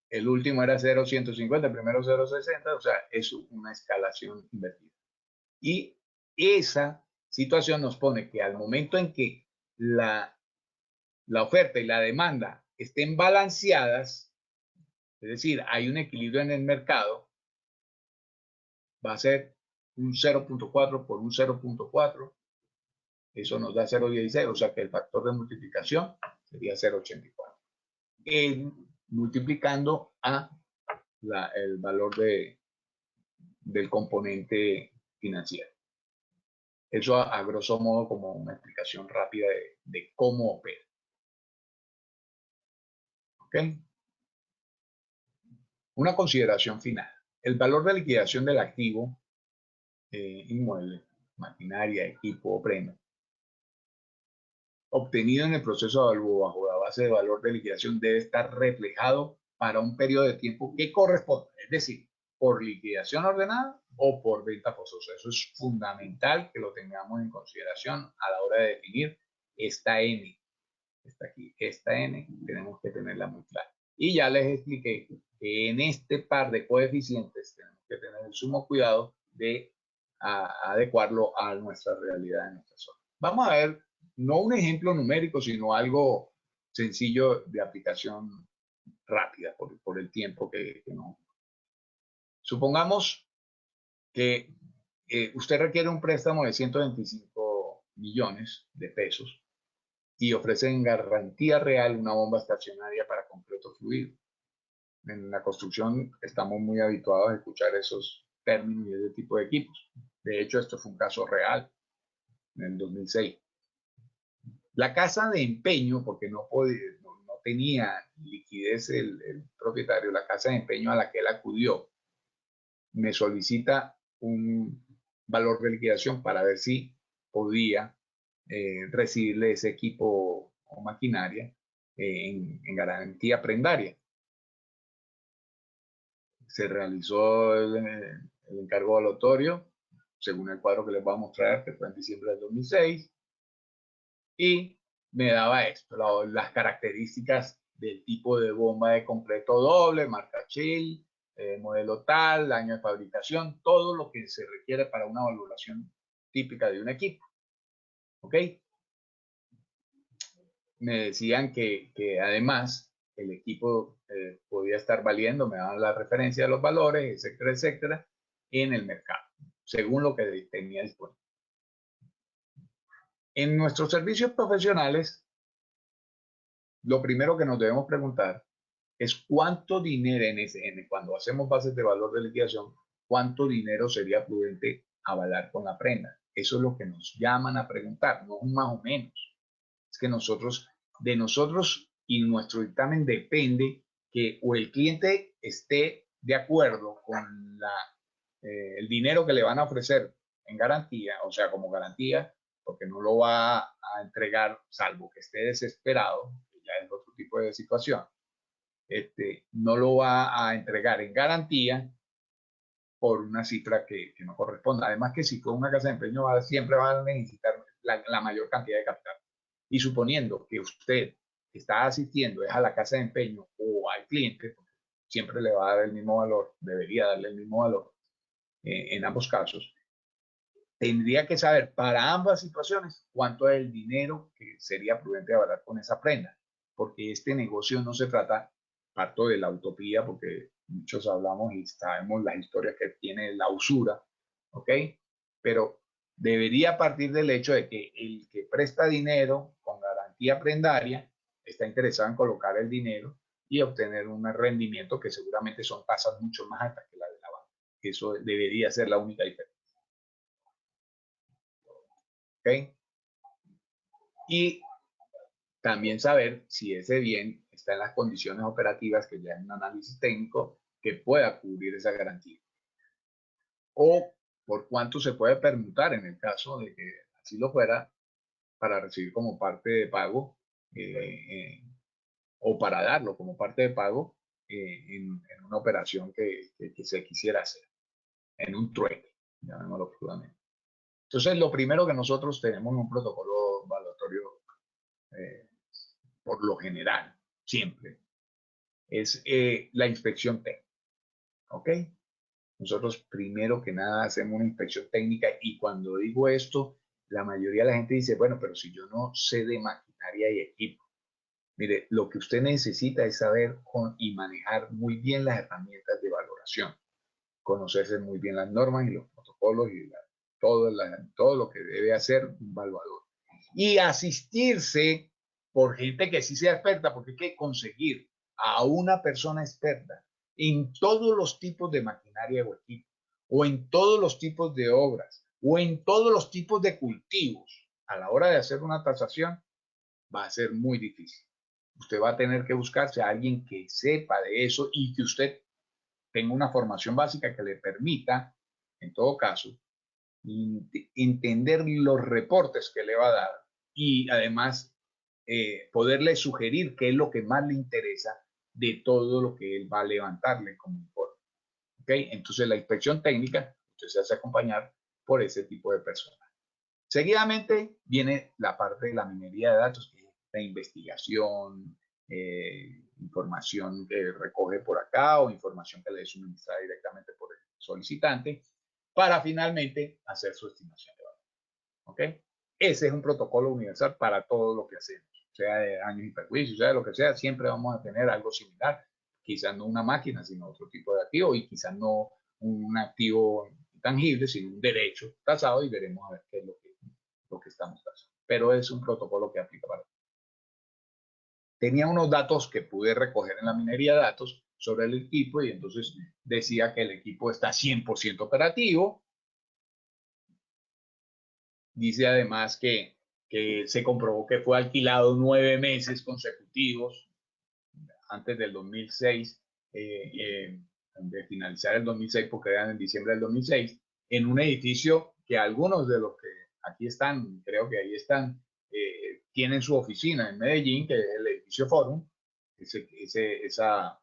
El último era 0,150, el primero 0,60, o sea, es una escalación invertida. Y esa situación nos pone que al momento en que la oferta y la demanda estén balanceadas, es decir, hay un equilibrio en el mercado, va a ser un 0,4 por un 0,4, eso nos da 0,16, o sea que el factor de multiplicación sería 0,84. Multiplicando a el valor del componente financiero. Eso a grosso modo como una explicación rápida de cómo opera. ¿Ok? Una consideración final. El valor de liquidación del activo inmueble, maquinaria, equipo o premio, obtenido en el proceso de evaluación bajo la base de valor de liquidación debe estar reflejado para un periodo de tiempo que corresponda, es decir, por liquidación ordenada o por venta forzosa. Eso es fundamental que lo tengamos en consideración a la hora de definir esta N. Está aquí, esta N, tenemos que tenerla muy clara. Y ya les expliqué que en este par de coeficientes tenemos que tener el sumo cuidado de adecuarlo a nuestra realidad en nuestra zona. Vamos a ver, no un ejemplo numérico, sino algo sencillo de aplicación rápida por el tiempo que no. Supongamos que usted requiere un préstamo de 125 millones de pesos y ofrecen en garantía real una bomba estacionaria para concreto fluido. En la construcción estamos muy habituados a escuchar esos términos y ese tipo de equipos. De hecho, esto fue un caso real en el 2006. La casa de empeño, porque no tenía liquidez el propietario, la casa de empeño a la que él acudió, me solicita un valor de liquidación para ver si podía recibirle ese equipo o maquinaria en garantía prendaria. Se realizó el encargo aleatorio, según el cuadro que les voy a mostrar, que fue en diciembre del 2006, y me daba esto, las características del tipo de bomba de concreto doble, marca Shell, modelo tal, año de fabricación, todo lo que se requiere para una valoración típica de un equipo. ¿Ok? Me decían que además el equipo podía estar valiendo, me daban la referencia de los valores, etcétera, etcétera, en el mercado, según lo que tenía disponible. En nuestros servicios profesionales, lo primero que nos debemos preguntar es cuánto dinero, cuando hacemos bases de valor de liquidación, cuánto dinero sería prudente avalar con la prenda. Eso es lo que nos llaman a preguntar, no un más o menos. Es que de nosotros y nuestro dictamen depende que o el cliente esté de acuerdo con el dinero que le van a ofrecer en garantía, o sea, como garantía, porque no lo va a entregar salvo que esté desesperado, que ya es otro tipo de situación, no lo va a entregar en garantía por una cifra que no corresponda. Además que si fue una casa de empeño siempre van a necesitar la mayor cantidad de capital. Y suponiendo que usted está asistiendo es a la casa de empeño o al cliente, siempre le va a dar el mismo valor, debería darle el mismo valor en ambos casos, tendría que saber para ambas situaciones cuánto es el dinero que sería prudente avalar con esa prenda, porque este negocio no se trata, parto de la utopía, porque muchos hablamos y sabemos las historias que tiene la usura, ¿ok? Pero debería partir del hecho de que el que presta dinero con garantía prendaria está interesado en colocar el dinero y obtener un rendimiento que seguramente son tasas mucho más altas que la de la banca. Eso debería ser la única diferencia. ¿Ok? Y también saber si ese bien está en las condiciones operativas, que ya es un análisis técnico, que pueda cubrir esa garantía. O por cuánto se puede permutar en el caso de que así lo fuera, para recibir como parte de pago o para darlo como parte de pago en una operación que se quisiera hacer, en un trueque, llamémoslo crudamente. Entonces, lo primero que nosotros tenemos en un protocolo evaluatorio, por lo general, siempre, es la inspección técnica. ¿Ok? Nosotros primero que nada hacemos una inspección técnica y cuando digo esto, la mayoría de la gente dice, bueno, pero si yo no sé de maquinaria y equipo. Mire, lo que usted necesita es saber y manejar muy bien las herramientas de valoración, conocerse muy bien las normas y los protocolos y todo lo que debe hacer un evaluador. Y asistirse por gente que sí sea experta, porque hay que conseguir a una persona experta en todos los tipos de maquinaria o equipo, o en todos los tipos de obras, o en todos los tipos de cultivos. A la hora de hacer una tasación, va a ser muy difícil. Usted va a tener que buscarse a alguien que sepa de eso y que usted tenga una formación básica que le permita, en todo caso, entender los reportes que le va a dar y además poderle sugerir qué es lo que más le interesa de todo lo que él va a levantarle como informe. ¿Okay? Entonces la inspección técnica, usted se hace acompañar por ese tipo de personas. Seguidamente viene la parte de la minería de datos, que es la investigación, información que recoge por acá o información que le es suministrada directamente por el solicitante para finalmente hacer su estimación de valor. ¿Ok? Ese es un protocolo universal para todo lo que hacemos, sea de daños y perjuicios, sea de lo que sea, siempre vamos a tener algo similar, quizás no una máquina, sino otro tipo de activo y quizás no un activo tangible, sino un derecho tasado y veremos a ver qué es lo que estamos tasando. Pero es un protocolo que aplica para. Tenía unos datos que pude recoger en la minería de datos sobre el equipo y entonces decía que el equipo está 100% operativo. Dice además que se comprobó que fue alquilado 9 meses consecutivos antes del 2006, de finalizar el 2006, porque eran en diciembre del 2006, en un edificio que algunos de los que aquí están, creo que ahí están, tienen su oficina en Medellín, que es el edificio Forum. Esa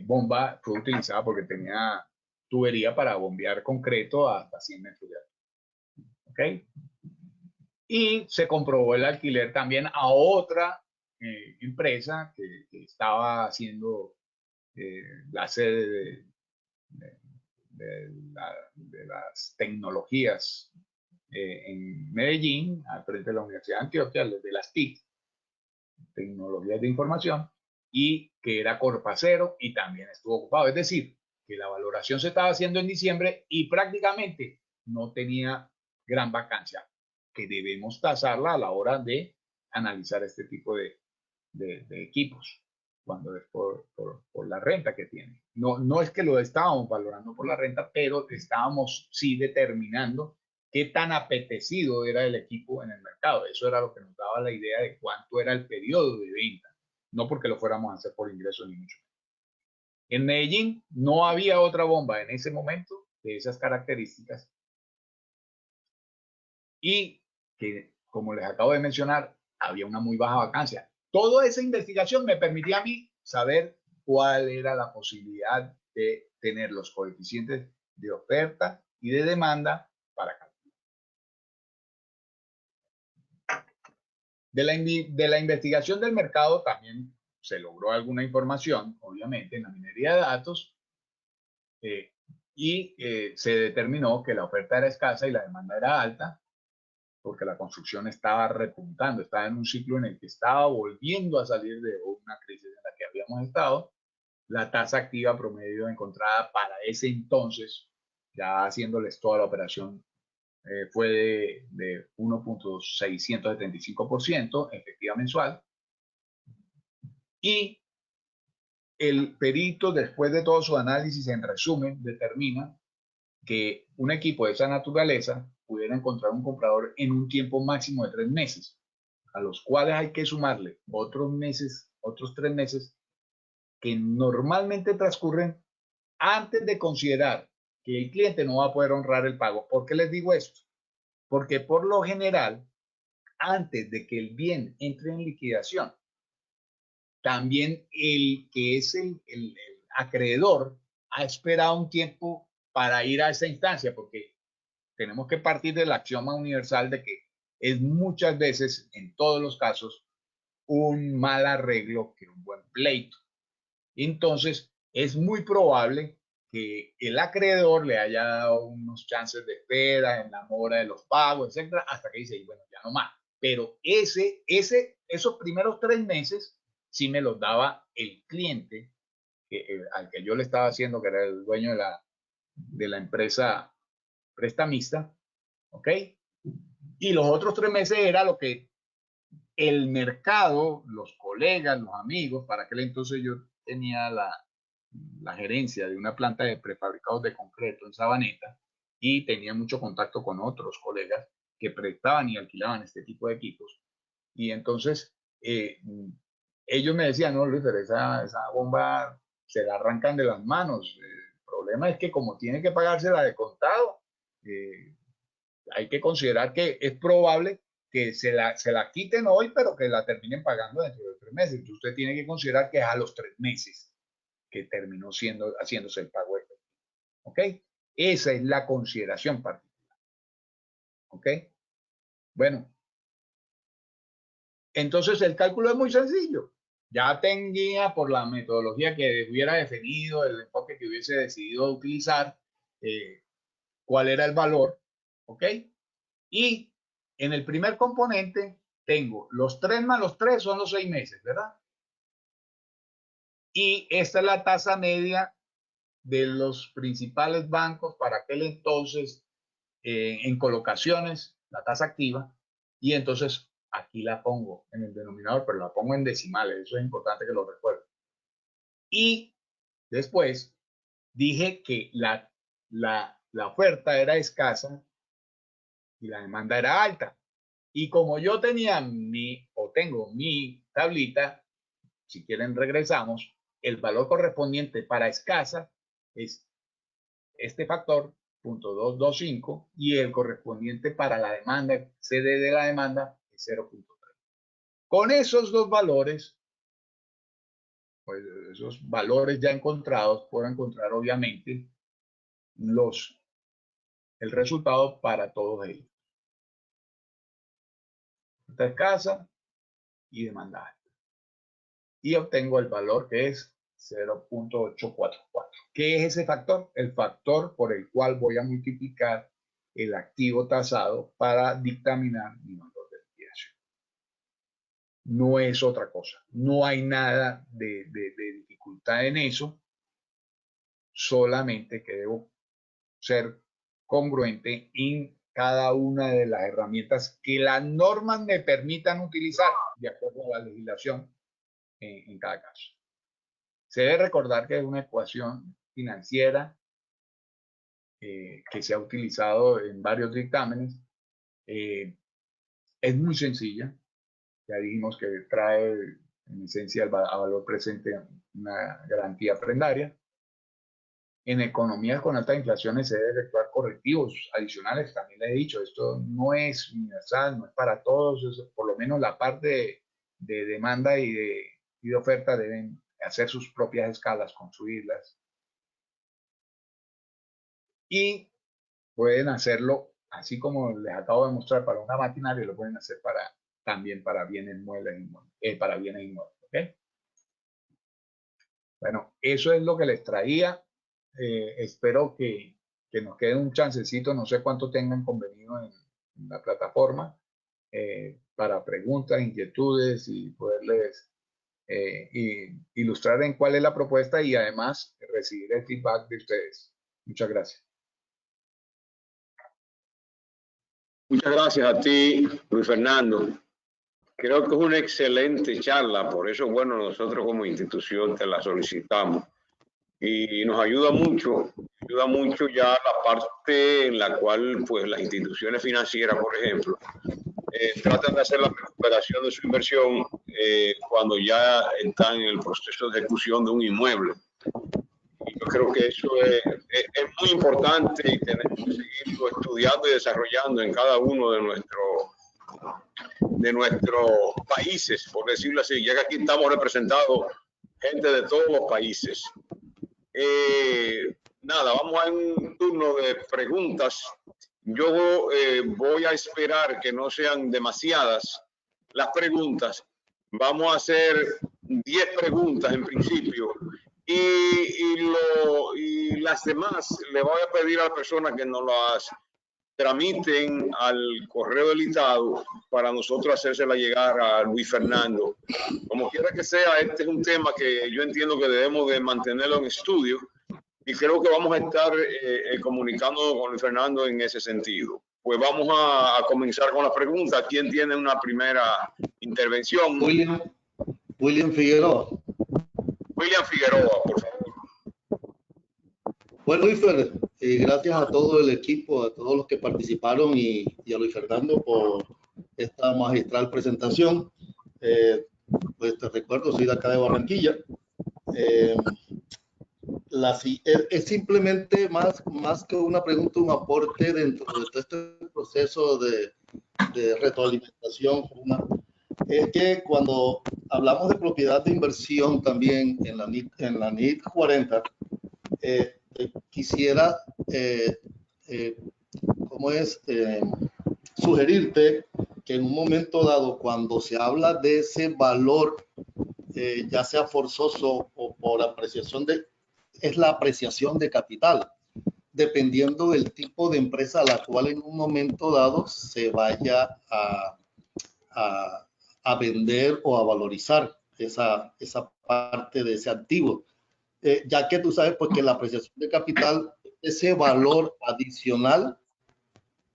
bomba fue utilizada porque tenía tubería para bombear concreto hasta 100 metros de altura. ¿Ok? Y se comprobó el alquiler también a otra empresa que estaba haciendo la sede de las tecnologías en Medellín, al frente de la Universidad de Antioquia, de las TIC, tecnologías de información, y que era Corpacero y también estuvo ocupado. Es decir, que la valoración se estaba haciendo en diciembre y prácticamente no tenía gran vacancia, que debemos tasarla a la hora de analizar este tipo de equipos, cuando es por la renta que tiene. No es que lo estábamos valorando por la renta, pero estábamos sí determinando qué tan apetecido era el equipo en el mercado. Eso era lo que nos daba la idea de cuánto era el periodo de venta, no porque lo fuéramos a hacer por ingresos ni mucho. En Medellín no había otra bomba en ese momento de esas características y que, como les acabo de mencionar, había una muy baja vacancia. Toda esa investigación me permitía a mí saber cuál era la posibilidad de tener los coeficientes de oferta y de demanda para calcular. De la investigación del mercado también se logró alguna información, obviamente, en la minería de datos, y se determinó que la oferta era escasa y la demanda era alta, porque la construcción estaba repuntando, estaba en un ciclo en el que estaba volviendo a salir de una crisis en la que habíamos estado. La tasa activa promedio encontrada para ese entonces, ya haciéndoles toda la operación, fue de 1.675% efectiva mensual. Y el perito, después de todo su análisis, en resumen, determina que un equipo de esa naturaleza pudiera encontrar un comprador en un tiempo máximo de 3 meses, a los cuales hay que sumarle otros 3 meses que normalmente transcurren antes de considerar que el cliente no va a poder honrar el pago. ¿Por qué les digo esto? Porque por lo general antes de que el bien entre en liquidación, también el que es el acreedor ha esperado un tiempo para ir a esa instancia, porque tenemos que partir del axioma universal de que es muchas veces, en todos los casos, un mal arreglo que un buen pleito. Entonces, es muy probable que el acreedor le haya dado unos chances de espera en la mora de los pagos, etcétera, hasta que dice, bueno, ya no más. Pero esos primeros 3 meses sí me los daba el cliente al que yo le estaba haciendo, que era el dueño de la empresa prestamista, ¿ok? Y los otros 3 meses era lo que el mercado, los colegas, los amigos, para aquel entonces yo tenía la gerencia de una planta de prefabricados de concreto en Sabaneta y tenía mucho contacto con otros colegas que prestaban y alquilaban este tipo de equipos. Y entonces ellos me decían, no, Luis, pero esa bomba se la arrancan de las manos. El problema es que como tiene que pagársela de contado, hay que considerar que es probable que se la quiten hoy, pero que la terminen pagando dentro de 3 meses. Entonces usted tiene que considerar que es a los 3 meses que terminó haciéndose el pago efectivo. ¿Ok? Esa es la consideración particular. ¿Ok? Bueno, entonces el cálculo es muy sencillo. Ya tenía por la metodología que hubiera definido, el enfoque que hubiese decidido utilizar, cuál era el valor. ¿Ok? Y en el primer componente tengo los 3 más los 3 son los 6 meses, ¿verdad? Y esta es la tasa media de los principales bancos para aquel entonces en colocaciones, la tasa activa. Y entonces aquí la pongo en el denominador, pero la pongo en decimales. Eso es importante que lo recuerden. Y después dije que la oferta era escasa y la demanda era alta. Y como yo tenía tengo mi tablita, si quieren regresamos, el valor correspondiente para escasa es este factor, 0.225, y el correspondiente para la demanda, CD de la demanda, es 0.3. Con esos dos valores, pues esos valores ya encontrados, puedo encontrar obviamente el resultado para todos ellos. Esta escasa y demanda alta. Y obtengo el valor que es 0.844. ¿Qué es ese factor? El factor por el cual voy a multiplicar el activo tasado para dictaminar mi valor de liquidación. No es otra cosa. No hay nada de dificultad en eso. Solamente que debo ser congruente en cada una de las herramientas que las normas me permitan utilizar de acuerdo a la legislación en cada caso. Se debe recordar que es una ecuación financiera que se ha utilizado en varios dictámenes. Es muy sencilla. Ya dijimos que trae en esencia a valor presente una garantía prendaria. En economías con altas inflaciones se debe efectuar correctivos adicionales. También le he dicho, esto no es universal, no es para todos. Por lo menos la parte de demanda y de oferta deben hacer sus propias escalas, construirlas. Y pueden hacerlo, así como les acabo de mostrar para una maquinaria, lo pueden hacer también para bienes muebles, para bienes inmuebles. ¿Okay? Bueno, eso es lo que les traía. Espero que nos quede un chancecito, no sé cuánto tengan convenido en la plataforma, para preguntas, inquietudes y poderles ilustrar en cuál es la propuesta y además recibir el feedback de ustedes. Muchas gracias. Muchas gracias a ti, Luis Fernando. Creo que es una excelente charla, por eso, bueno, nosotros como institución te la solicitamos. Y nos ayuda mucho ya la parte en la cual, pues, las instituciones financieras, por ejemplo, tratan de hacer la recuperación de su inversión cuando ya están en el proceso de ejecución de un inmueble. Y yo creo que eso es muy importante y tenemos que seguirlo estudiando y desarrollando en cada uno de nuestros países, por decirlo así, ya que aquí estamos representados gente de todos los países. Nada, vamos a un turno de preguntas. Yo voy a esperar que no sean demasiadas las preguntas. Vamos a hacer 10 preguntas en principio y las demás le voy a pedir a las personas que nos las tramiten al correo del Estado para nosotros hacérsela llegar a Luis Fernando. Como quiera que sea, este es un tema que yo entiendo que debemos de mantenerlo en estudio y creo que vamos a estar comunicando con Luis Fernando en ese sentido. Pues vamos a comenzar con las preguntas. ¿Quién tiene una primera intervención? William Figueroa. William Figueroa, por favor. Bueno, Luis Fer, gracias a todo el equipo, a todos los que participaron y a Luis Fernando por esta magistral presentación. Pues te recuerdo, soy de acá de Barranquilla. Es simplemente más que una pregunta, un aporte dentro de todo este proceso de retroalimentación. Es que cuando hablamos de propiedad de inversión también en la NIT 40, quisiera sugerirte que en un momento dado, cuando se habla de ese valor, ya sea forzoso o por apreciación es la apreciación de capital, dependiendo del tipo de empresa a la cual en un momento dado se vaya a vender o a valorizar esa parte de ese activo. Ya que tú sabes pues, que la apreciación de capital, ese valor adicional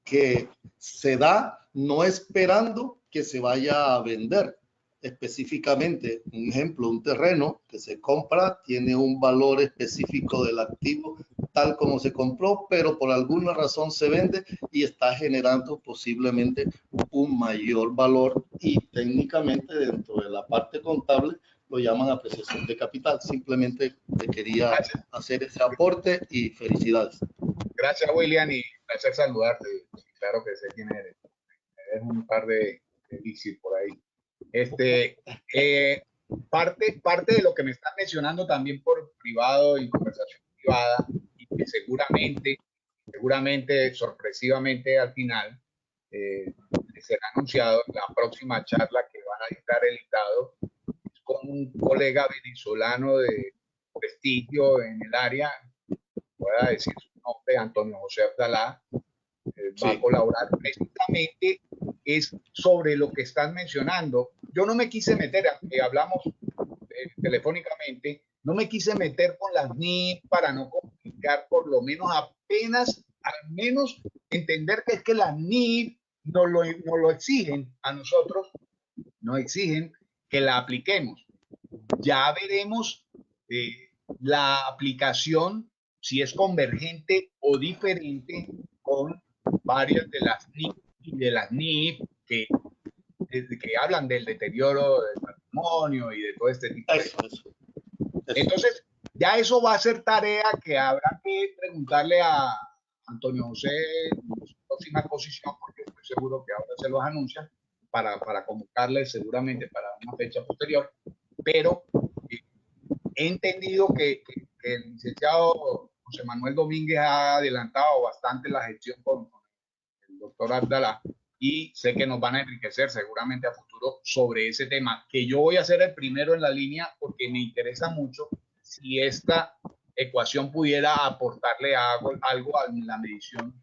que se da no esperando que se vaya a vender. Específicamente, un ejemplo, un terreno que se compra tiene un valor específico del activo tal como se compró, pero por alguna razón se vende y está generando posiblemente un mayor valor y técnicamente dentro de la parte contable lo llaman apreciación de capital. Simplemente te quería hacer ese aporte y felicidades. Gracias, William, y placer saludarte. Claro que sé quién eres. Eres un par de bicis por ahí. Parte de lo que me estás mencionando también por privado y conversación privada, y que seguramente, sorpresivamente al final, será anunciado en la próxima charla que van a dictar el Estado con un colega venezolano de prestigio en el área, pueda decir su nombre, Antonio José Abdalá, va a colaborar precisamente es sobre lo que están mencionando. Yo no me quise meter, hablamos telefónicamente, no me quise meter con las NIF para no complicar, por lo menos al menos entender que es que las NIF nos lo exigen a nosotros, nos exigen que la apliquemos. Ya veremos la aplicación, si es convergente o diferente con varias de las NIF y de las NIF que hablan del deterioro del patrimonio y de todo este tipo de cosas. Entonces, ya eso va a ser tarea que habrá que preguntarle a Antonio José en su próxima exposición, porque estoy seguro que ahora se los anuncia para convocarle seguramente para una fecha posterior, pero he entendido que el licenciado José Manuel Domínguez ha adelantado bastante la gestión con el doctor Abdalá y sé que nos van a enriquecer seguramente a futuro sobre ese tema, que yo voy a ser el primero en la línea porque me interesa mucho si esta ecuación pudiera aportarle algo en la medición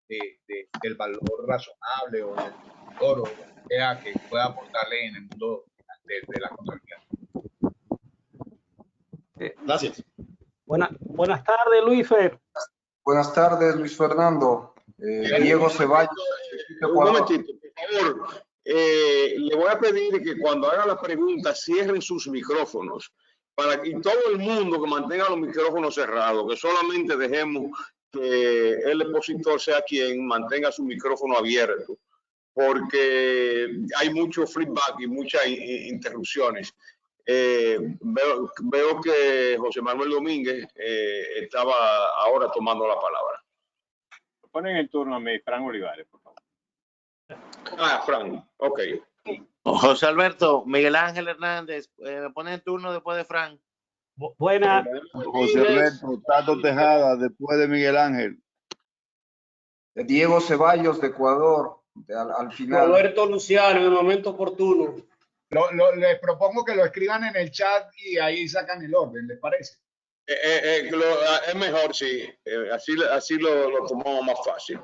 del valor razonable o del valor o sea que pueda aportarle en el mundo de la contabilidad. Gracias. Buenas tardes, Luis Fer. Buenas tardes, Luis Fernando. Diego Ceballos. Un momentito, por favor. Le voy a pedir que cuando hagan las preguntas cierren sus micrófonos para que todo el mundo que mantenga los micrófonos cerrados, que solamente dejemos que el expositor sea quien mantenga su micrófono abierto, porque hay mucho feedback y muchas interrupciones. Veo que José Manuel Domínguez estaba ahora tomando la palabra. Ponen el turno a mí, Fran Olivares, por favor. Ah, Fran, ok. José Alberto, Miguel Ángel Hernández, me pone en turno después de Frank. Buena. José Alberto, Tato Tejada, después de Miguel Ángel. Diego Ceballos de Ecuador, al final. Roberto Luciano, en el momento oportuno. Les propongo que lo escriban en el chat y ahí sacan el orden, ¿les parece? Es mejor, sí. Así lo tomamos más fácil.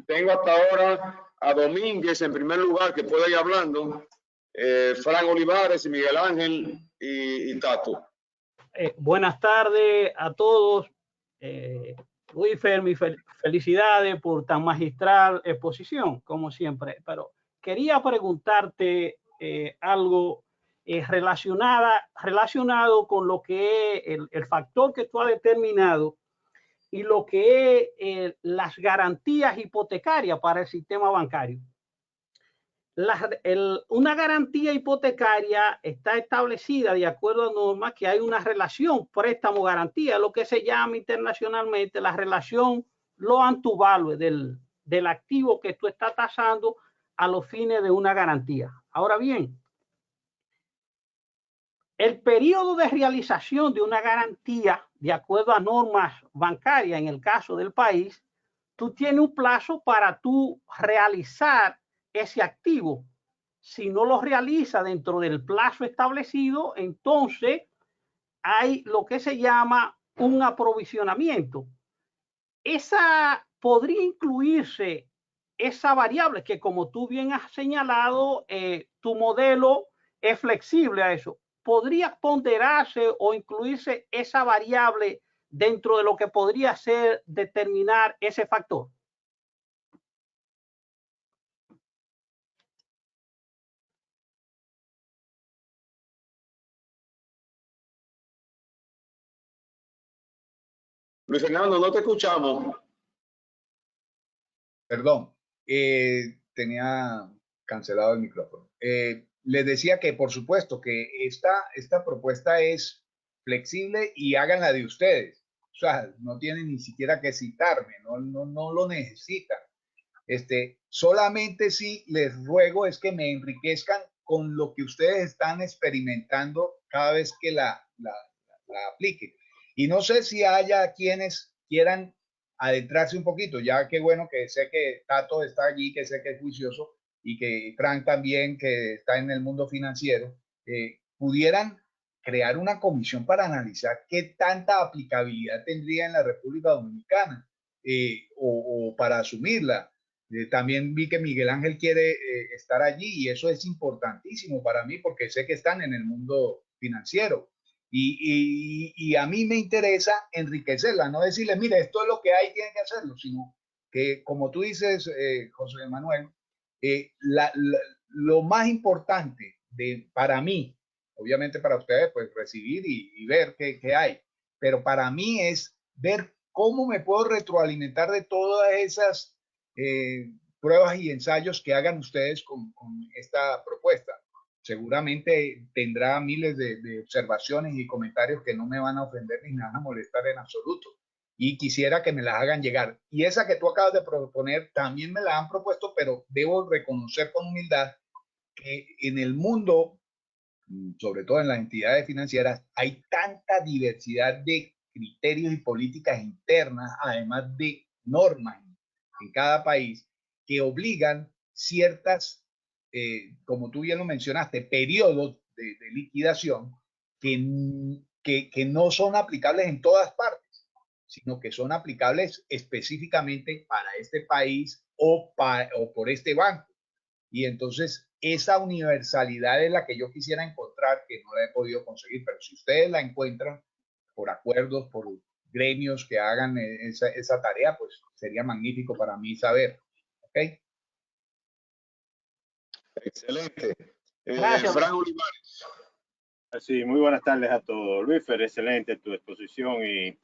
Tengo hasta ahora a Domínguez en primer lugar, que puede ir hablando, Fran Olivares y Miguel Ángel y Tato. Buenas tardes a todos. Luis Fermi, felicidades por tan magistral exposición, como siempre. Pero quería preguntarte algo relacionado con lo que es el factor que tú has determinado y lo que es las garantías hipotecarias para el sistema bancario. Una garantía hipotecaria está establecida de acuerdo a normas que hay una relación préstamo-garantía, lo que se llama internacionalmente la relación loan to value del activo que tú estás tasando a los fines de una garantía. Ahora bien, el periodo de realización de una garantía, de acuerdo a normas bancarias en el caso del país, tú tienes un plazo para tú realizar ese activo. Si no lo realiza dentro del plazo establecido, entonces hay lo que se llama un aprovisionamiento. Esa podría incluirse esa variable que, como tú bien has señalado, tu modelo es flexible a eso. ¿Podría ponderarse o incluirse esa variable dentro de lo que podría ser determinar ese factor? Luis Fernando, no te escuchamos. Perdón, tenía cancelado el micrófono. Les decía que por supuesto que esta propuesta es flexible y háganla de ustedes. O sea, no tienen ni siquiera que citarme, no lo necesitan. Solamente sí les ruego es que me enriquezcan con lo que ustedes están experimentando cada vez que la apliquen. Y no sé si haya quienes quieran adentrarse un poquito, ya que bueno, que sé que Tato está allí, que sé que es juicioso, y que Frank también, que está en el mundo financiero, pudieran crear una comisión para analizar qué tanta aplicabilidad tendría en la República Dominicana o para asumirla. También vi que Miguel Ángel quiere estar allí y eso es importantísimo para mí porque sé que están en el mundo financiero. Y a mí me interesa enriquecerla, no decirle, mire, esto es lo que hay, tienen que hacerlo, sino que, como tú dices, José Manuel, lo más importante para mí, obviamente para ustedes, pues recibir y ver qué hay, pero para mí es ver cómo me puedo retroalimentar de todas esas pruebas y ensayos que hagan ustedes con esta propuesta. Seguramente tendrá miles de observaciones y comentarios que no me van a ofender ni me van a molestar en absoluto. Y quisiera que me las hagan llegar. Y esa que tú acabas de proponer también me la han propuesto, pero debo reconocer con humildad que en el mundo, sobre todo en las entidades financieras, hay tanta diversidad de criterios y políticas internas, además de normas en cada país, que obligan ciertas como tú bien lo mencionaste, periodos de liquidación que no son aplicables en todas partes, sino que son aplicables específicamente para este país o por este banco. Y entonces esa universalidad es la que yo quisiera encontrar, que no la he podido conseguir, pero si ustedes la encuentran por acuerdos, por gremios que hagan esa tarea, pues sería magnífico para mí saber. ¿Ok? Excelente. Gracias. Fran Olivares. Sí, muy buenas tardes a todos. Luis Fer, excelente tu exposición y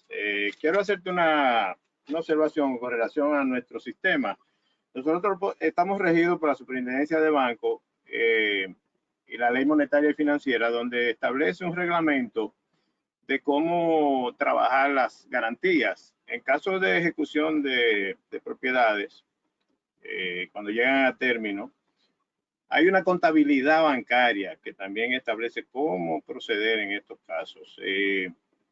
quiero hacerte una observación con relación a nuestro sistema. Nosotros estamos regidos por la Superintendencia de Banco y la Ley Monetaria y Financiera, donde establece un reglamento de cómo trabajar las garantías. En caso de ejecución de propiedades, cuando llegan a término, hay una contabilidad bancaria que también establece cómo proceder en estos casos.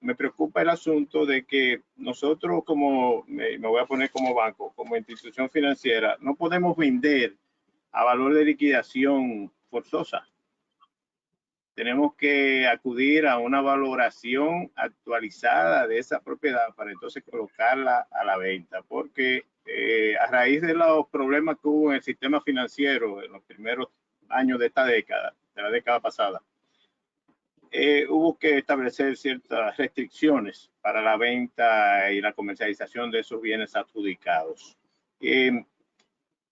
Me preocupa el asunto de que nosotros me voy a poner como banco, como institución financiera, no podemos vender a valor de liquidación forzosa. Tenemos que acudir a una valoración actualizada de esa propiedad para entonces colocarla a la venta, porque a raíz de los problemas que hubo en el sistema financiero en los primeros años de esta década, de la década pasada, hubo que establecer ciertas restricciones para la venta y la comercialización de esos bienes adjudicados.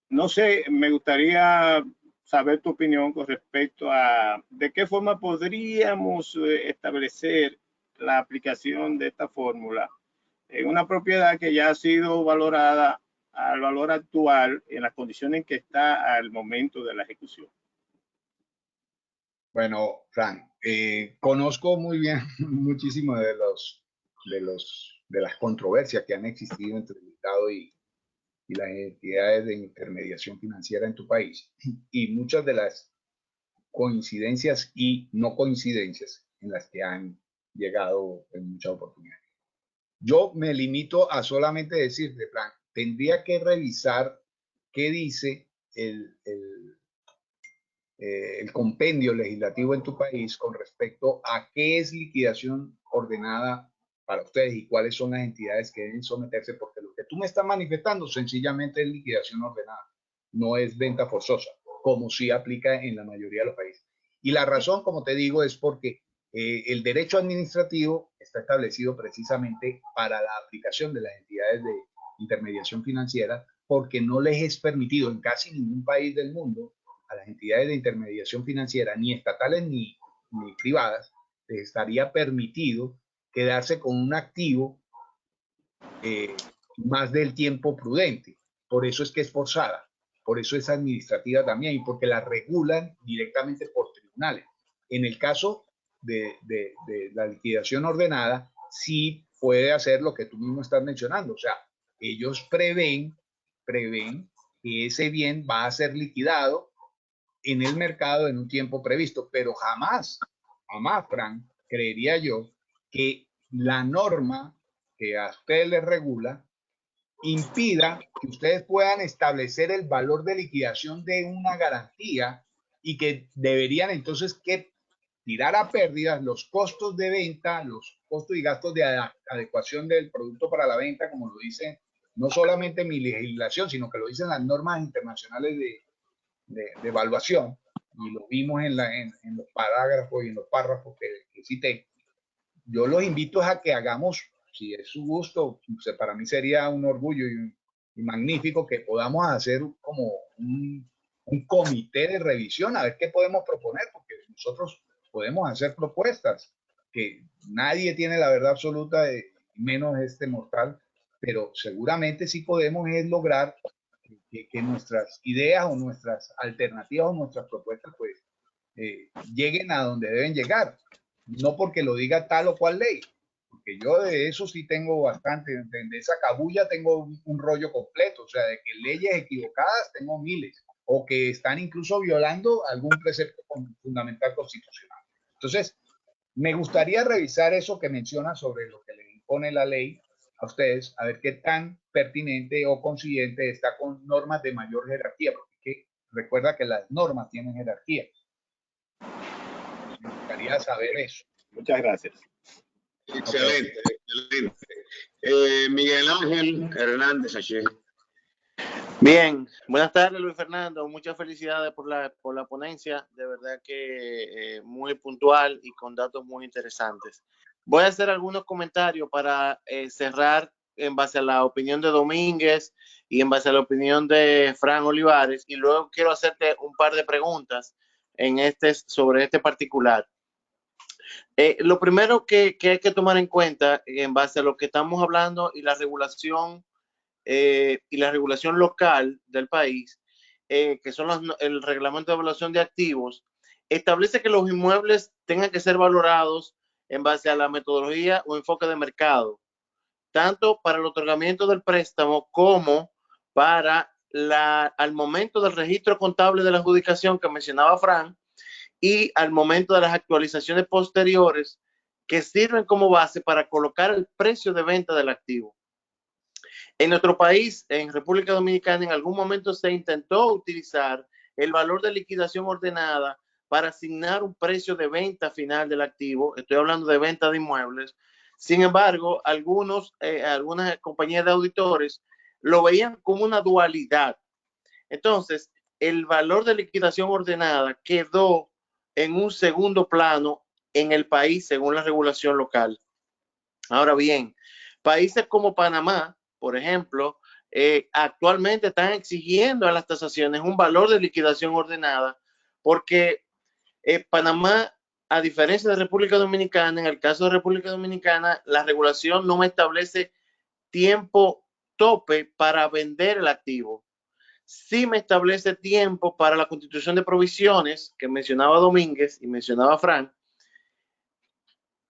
No sé, me gustaría saber tu opinión con respecto a de qué forma podríamos establecer la aplicación de esta fórmula en una propiedad que ya ha sido valorada al valor actual en las condiciones en que está al momento de la ejecución. Bueno, Frank, conozco muy bien muchísimo de las controversias que han existido entre el Estado y las entidades de intermediación financiera en tu país, y muchas de las coincidencias y no coincidencias en las que han llegado en muchas oportunidades. Yo me limito a solamente decirte, Frank, tendría que revisar qué dice el compendio legislativo en tu país con respecto a qué es liquidación ordenada para ustedes y cuáles son las entidades que deben someterse, porque lo que tú me estás manifestando sencillamente es liquidación ordenada, no es venta forzosa, como sí aplica en la mayoría de los países. Y la razón, como te digo, es porque el derecho administrativo está establecido precisamente para la aplicación de las entidades de intermediación financiera, porque no les es permitido en casi ningún país del mundo a las entidades de intermediación financiera, ni estatales ni privadas, les estaría permitido quedarse con un activo más del tiempo prudente. Por eso es que es forzada, por eso es administrativa también, y porque la regulan directamente por tribunales. En el caso de la liquidación ordenada, sí puede hacer lo que tú mismo estás mencionando. O sea, ellos prevén que ese bien va a ser liquidado en el mercado en un tiempo previsto, pero jamás, Frank, creería yo que la norma que a ustedes les regula impida que ustedes puedan establecer el valor de liquidación de una garantía y que deberían entonces que tirar a pérdidas los costos de venta, los costos y gastos de adecuación del producto para la venta, como lo dice no solamente mi legislación, sino que lo dicen las normas internacionales de evaluación, y lo vimos en los parágrafos y en los párrafos que cité. Yo los invito a que hagamos, si es su gusto, para mí sería un orgullo y magnífico que podamos hacer como un comité de revisión, a ver qué podemos proponer, porque nosotros podemos hacer propuestas, que nadie tiene la verdad absoluta, menos este mortal, pero seguramente sí podemos lograr que nuestras ideas o nuestras alternativas o nuestras propuestas pues lleguen a donde deben llegar, no porque lo diga tal o cual ley, porque yo de eso sí tengo bastante, de esa cabulla tengo un rollo completo, o sea, de que leyes equivocadas tengo miles, o que están incluso violando algún precepto fundamental constitucional. Entonces, me gustaría revisar eso que menciona sobre lo que le impone la ley a ustedes, a ver qué tan pertinente o consiguiente está con normas de mayor jerarquía, porque recuerda que las normas tienen jerarquía. Me gustaría saber eso. Muchas gracias. Excelente, excelente. Miguel Ángel Hernández H. Bien, buenas tardes, Luis Fernando. Muchas felicidades por la ponencia. De verdad que muy puntual y con datos muy interesantes. Voy a hacer algunos comentarios para cerrar en base a la opinión de Domínguez y en base a la opinión de Fran Olivares, y luego quiero hacerte un par de preguntas sobre este particular. Lo primero que hay que tomar en cuenta en base a lo que estamos hablando y la regulación local del país, que son el reglamento de evaluación de activos, establece que los inmuebles tengan que ser valorados en base a la metodología o enfoque de mercado, tanto para el otorgamiento del préstamo como para al momento del registro contable de la adjudicación que mencionaba Fran y al momento de las actualizaciones posteriores que sirven como base para colocar el precio de venta del activo. En nuestro país, en República Dominicana, en algún momento se intentó utilizar el valor de liquidación ordenada para asignar un precio de venta final del activo. Estoy hablando de venta de inmuebles. Sin embargo, algunas compañías de auditores lo veían como una dualidad. Entonces, el valor de liquidación ordenada quedó en un segundo plano en el país según la regulación local. Ahora bien, países como Panamá, por ejemplo, actualmente están exigiendo a las tasaciones un valor de liquidación ordenada porque Panamá, a diferencia de República Dominicana, en el caso de República Dominicana, la regulación no establece tiempo tope para vender el activo. Sí me establece tiempo para la constitución de provisiones que mencionaba Domínguez y mencionaba Frank.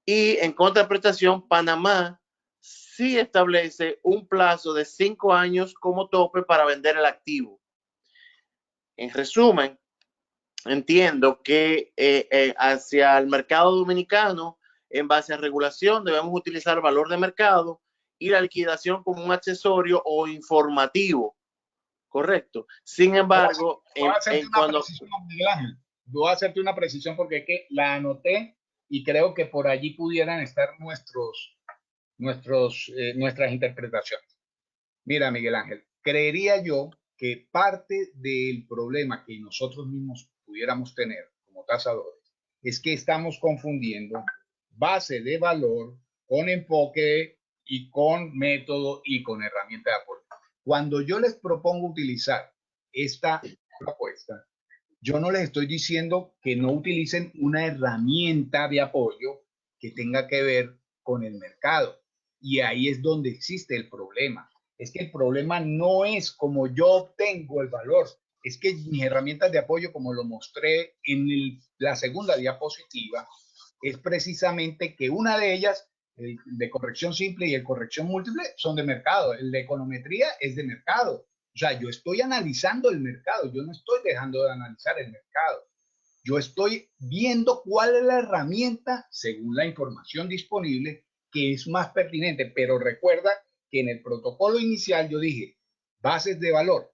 Y en contraprestación, Panamá sí establece un plazo de 5 años como tope para vender el activo. En resumen, entiendo que hacia el mercado dominicano, en base a regulación, debemos utilizar el valor de mercado y la liquidación como un accesorio o informativo. Correcto. Sin embargo, voy a hacerte una precisión porque es que la anoté y creo que por allí pudieran estar nuestras interpretaciones. Mira, Miguel Ángel, creería yo que parte del problema que nosotros mismos pudiéramos tener como tasadores es que estamos confundiendo base de valor con enfoque y con método y con herramienta de apoyo. Cuando yo les propongo utilizar esta propuesta, yo no les estoy diciendo que no utilicen una herramienta de apoyo que tenga que ver con el mercado. Y ahí es donde existe el problema. Es que el problema no es como yo obtengo el valor, es que mis herramientas de apoyo, como lo mostré en la segunda diapositiva, es precisamente que una de ellas, el de corrección simple y el corrección múltiple, son de mercado. El de econometría es de mercado. O sea, yo estoy analizando el mercado, yo no estoy dejando de analizar el mercado. Yo estoy viendo cuál es la herramienta, según la información disponible, que es más pertinente. Pero recuerda que en el protocolo inicial yo dije bases de valor.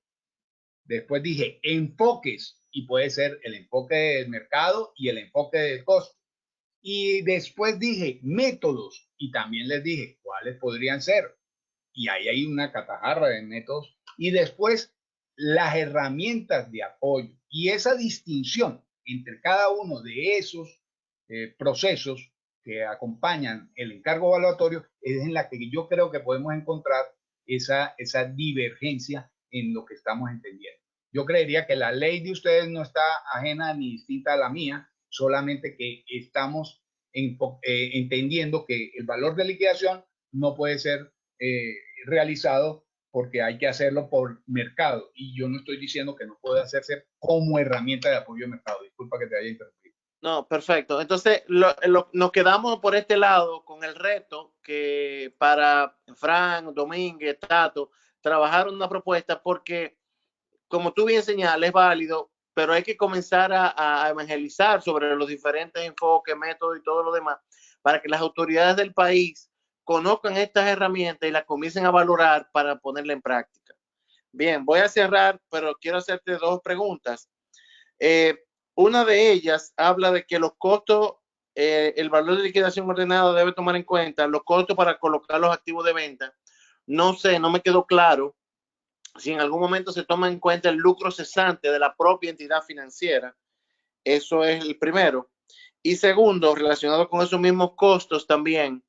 Después dije enfoques, y puede ser el enfoque del mercado y el enfoque del costo. Y después dije métodos, y también les dije cuáles podrían ser. Y ahí hay una catajarra de métodos. Y después las herramientas de apoyo. Y esa distinción entre cada uno de esos procesos que acompañan el encargo evaluatorio es en la que yo creo que podemos encontrar esa divergencia en lo que estamos entendiendo. Yo creería que la ley de ustedes no está ajena ni distinta a la mía, solamente que estamos entendiendo que el valor de liquidación no puede ser realizado porque hay que hacerlo por mercado, y yo no estoy diciendo que no puede hacerse como herramienta de apoyo de mercado. Disculpa que te haya interrumpido. No, perfecto. Entonces, nos quedamos por este lado con el reto que para Fran, Domínguez, Tato, trabajar una propuesta porque, como tú bien señalas, es válido, pero hay que comenzar a evangelizar sobre los diferentes enfoques, métodos y todo lo demás para que las autoridades del país conozcan estas herramientas y las comiencen a valorar para ponerla en práctica. Bien, voy a cerrar, pero quiero hacerte 2 preguntas. Una de ellas habla de que los costos, el valor de liquidación ordenada debe tomar en cuenta los costos para colocar los activos de venta. No sé, no me quedó claro si en algún momento se toma en cuenta el lucro cesante de la propia entidad financiera. Eso es el primero. Y segundo, relacionado con esos mismos costos también,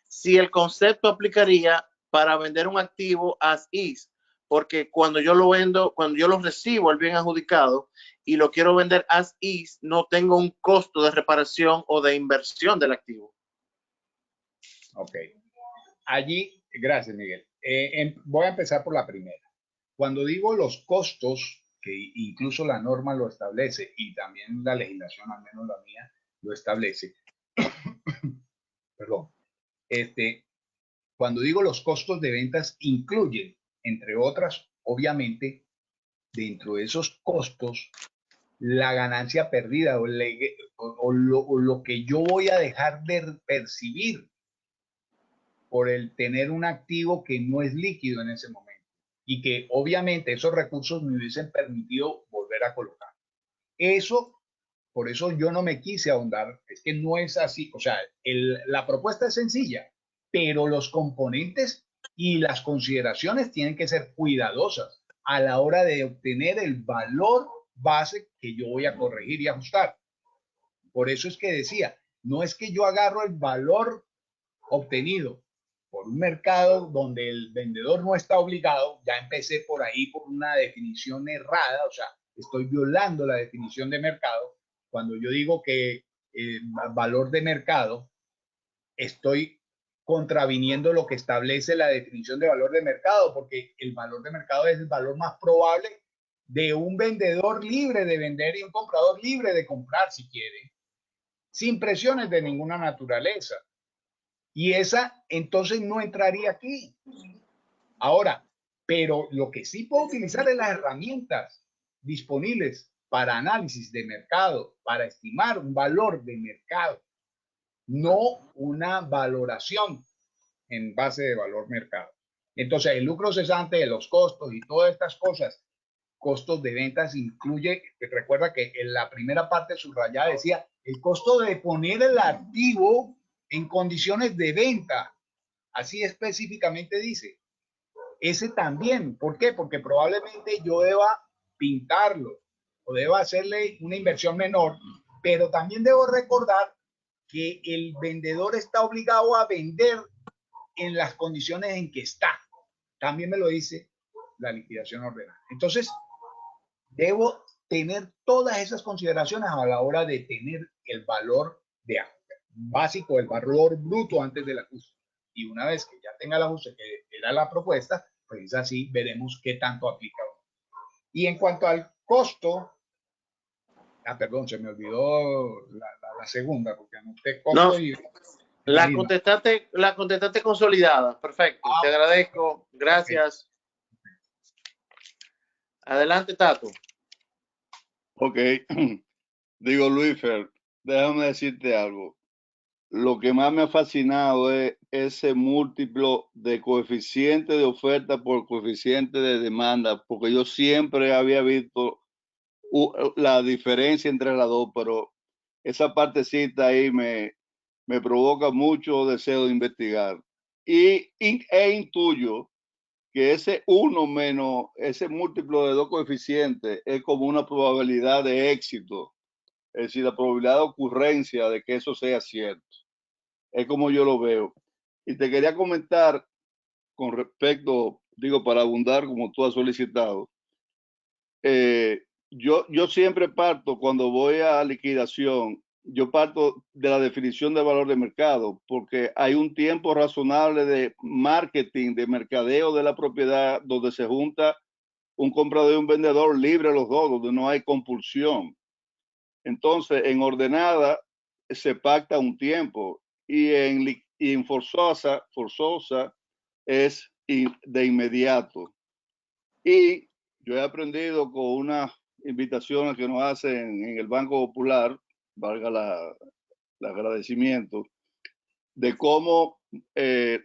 si el concepto aplicaría para vender un activo as is, porque cuando yo lo vendo, cuando yo lo recibo el bien adjudicado y lo quiero vender as is, no tengo un costo de reparación o de inversión del activo. Ok. Allí, gracias, Miguel. Voy a empezar por la primera. Cuando digo los costos, que incluso la norma lo establece y también la legislación, al menos la mía, lo establece. Perdón. Cuando digo los costos de ventas incluyen, entre otras, obviamente, dentro de esos costos, la ganancia perdida o lo que yo voy a dejar de percibir por el tener un activo que no es líquido en ese momento y que obviamente esos recursos me hubiesen permitido volver a colocar. Por eso yo no me quise ahondar, es que no es así, o sea, la propuesta es sencilla, pero los componentes y las consideraciones tienen que ser cuidadosas a la hora de obtener el valor base que yo voy a corregir y ajustar. Por eso es que decía, no es que yo agarro el valor obtenido por un mercado donde el vendedor no está obligado, ya empecé por ahí por una definición errada, o sea, estoy violando la definición de mercado. Cuando yo digo que valor de mercado, estoy contraviniendo lo que establece la definición de valor de mercado, porque el valor de mercado es el valor más probable de un vendedor libre de vender y un comprador libre de comprar si quiere, sin presiones de ninguna naturaleza. Y esa entonces no entraría aquí. Ahora, pero lo que sí puedo utilizar es las herramientas disponibles para análisis de mercado, para estimar un valor de mercado, no una valoración en base de valor mercado. Entonces, el lucro cesante de los costos y todas estas cosas, costos de ventas incluye, recuerda que en la primera parte subrayada decía, el costo de poner el activo en condiciones de venta. Así específicamente dice. Ese también. ¿Por qué? Porque probablemente yo deba pintarlo o deba hacerle una inversión menor, pero también debo recordar que el vendedor está obligado a vender en las condiciones en que está. También me lo dice la liquidación ordenada. Entonces, debo tener todas esas consideraciones a la hora de tener el valor de básico, el valor bruto antes del ajuste. Y una vez que ya tenga el ajuste, que era la propuesta, pues así veremos qué tanto aplica. Y en cuanto al costo, perdón, se me olvidó la segunda, porque anoté costo no, y... La contestaste consolidada. Perfecto. Te agradezco. Gracias. Adelante, Tato. Ok. Digo, Luisfer, déjame decirte algo. Lo que más me ha fascinado es ese múltiplo de coeficiente de oferta por coeficiente de demanda, porque yo siempre había visto la diferencia entre las dos, pero esa partecita ahí me provoca mucho deseo de investigar. E intuyo que ese 1 menos ese múltiplo de dos coeficientes es como una probabilidad de éxito, es decir, la probabilidad de ocurrencia de que eso sea cierto. Es como yo lo veo. Y te quería comentar con respecto, digo, para abundar como tú has solicitado, yo siempre parto cuando voy a liquidación, yo parto de la definición de valor de mercado, porque hay un tiempo razonable de marketing, de mercadeo de la propiedad, donde se junta un comprador y un vendedor libre los dos, donde no hay compulsión. Entonces, en ordenada se pacta un tiempo y en forzosa es de inmediato. Y yo he aprendido con unas invitaciones que nos hacen en el Banco Popular, valga el agradecimiento, de cómo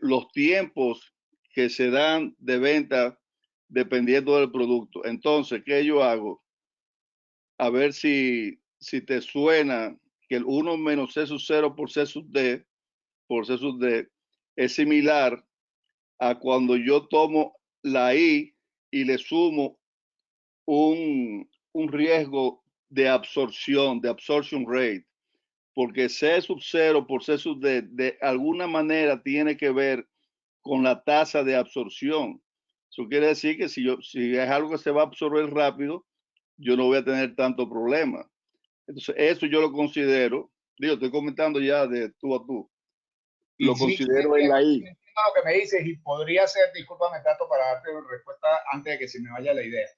los tiempos que se dan de venta dependiendo del producto. Entonces, ¿qué yo hago? A ver si te suena que el 1 menos C sub 0 por C sub D es similar a cuando yo tomo la I y le sumo un riesgo de absorción, de absorption rate, porque C sub 0 por C sub D de alguna manera tiene que ver con la tasa de absorción. Eso quiere decir que si es algo que se va a absorber rápido, yo no voy a tener tanto problema. Entonces, eso yo lo considero, digo, estoy comentando ya de tú a tú, lo considero en la I. Lo que me dices, y podría ser, discúlpame tanto para darte una respuesta antes de que se me vaya la idea.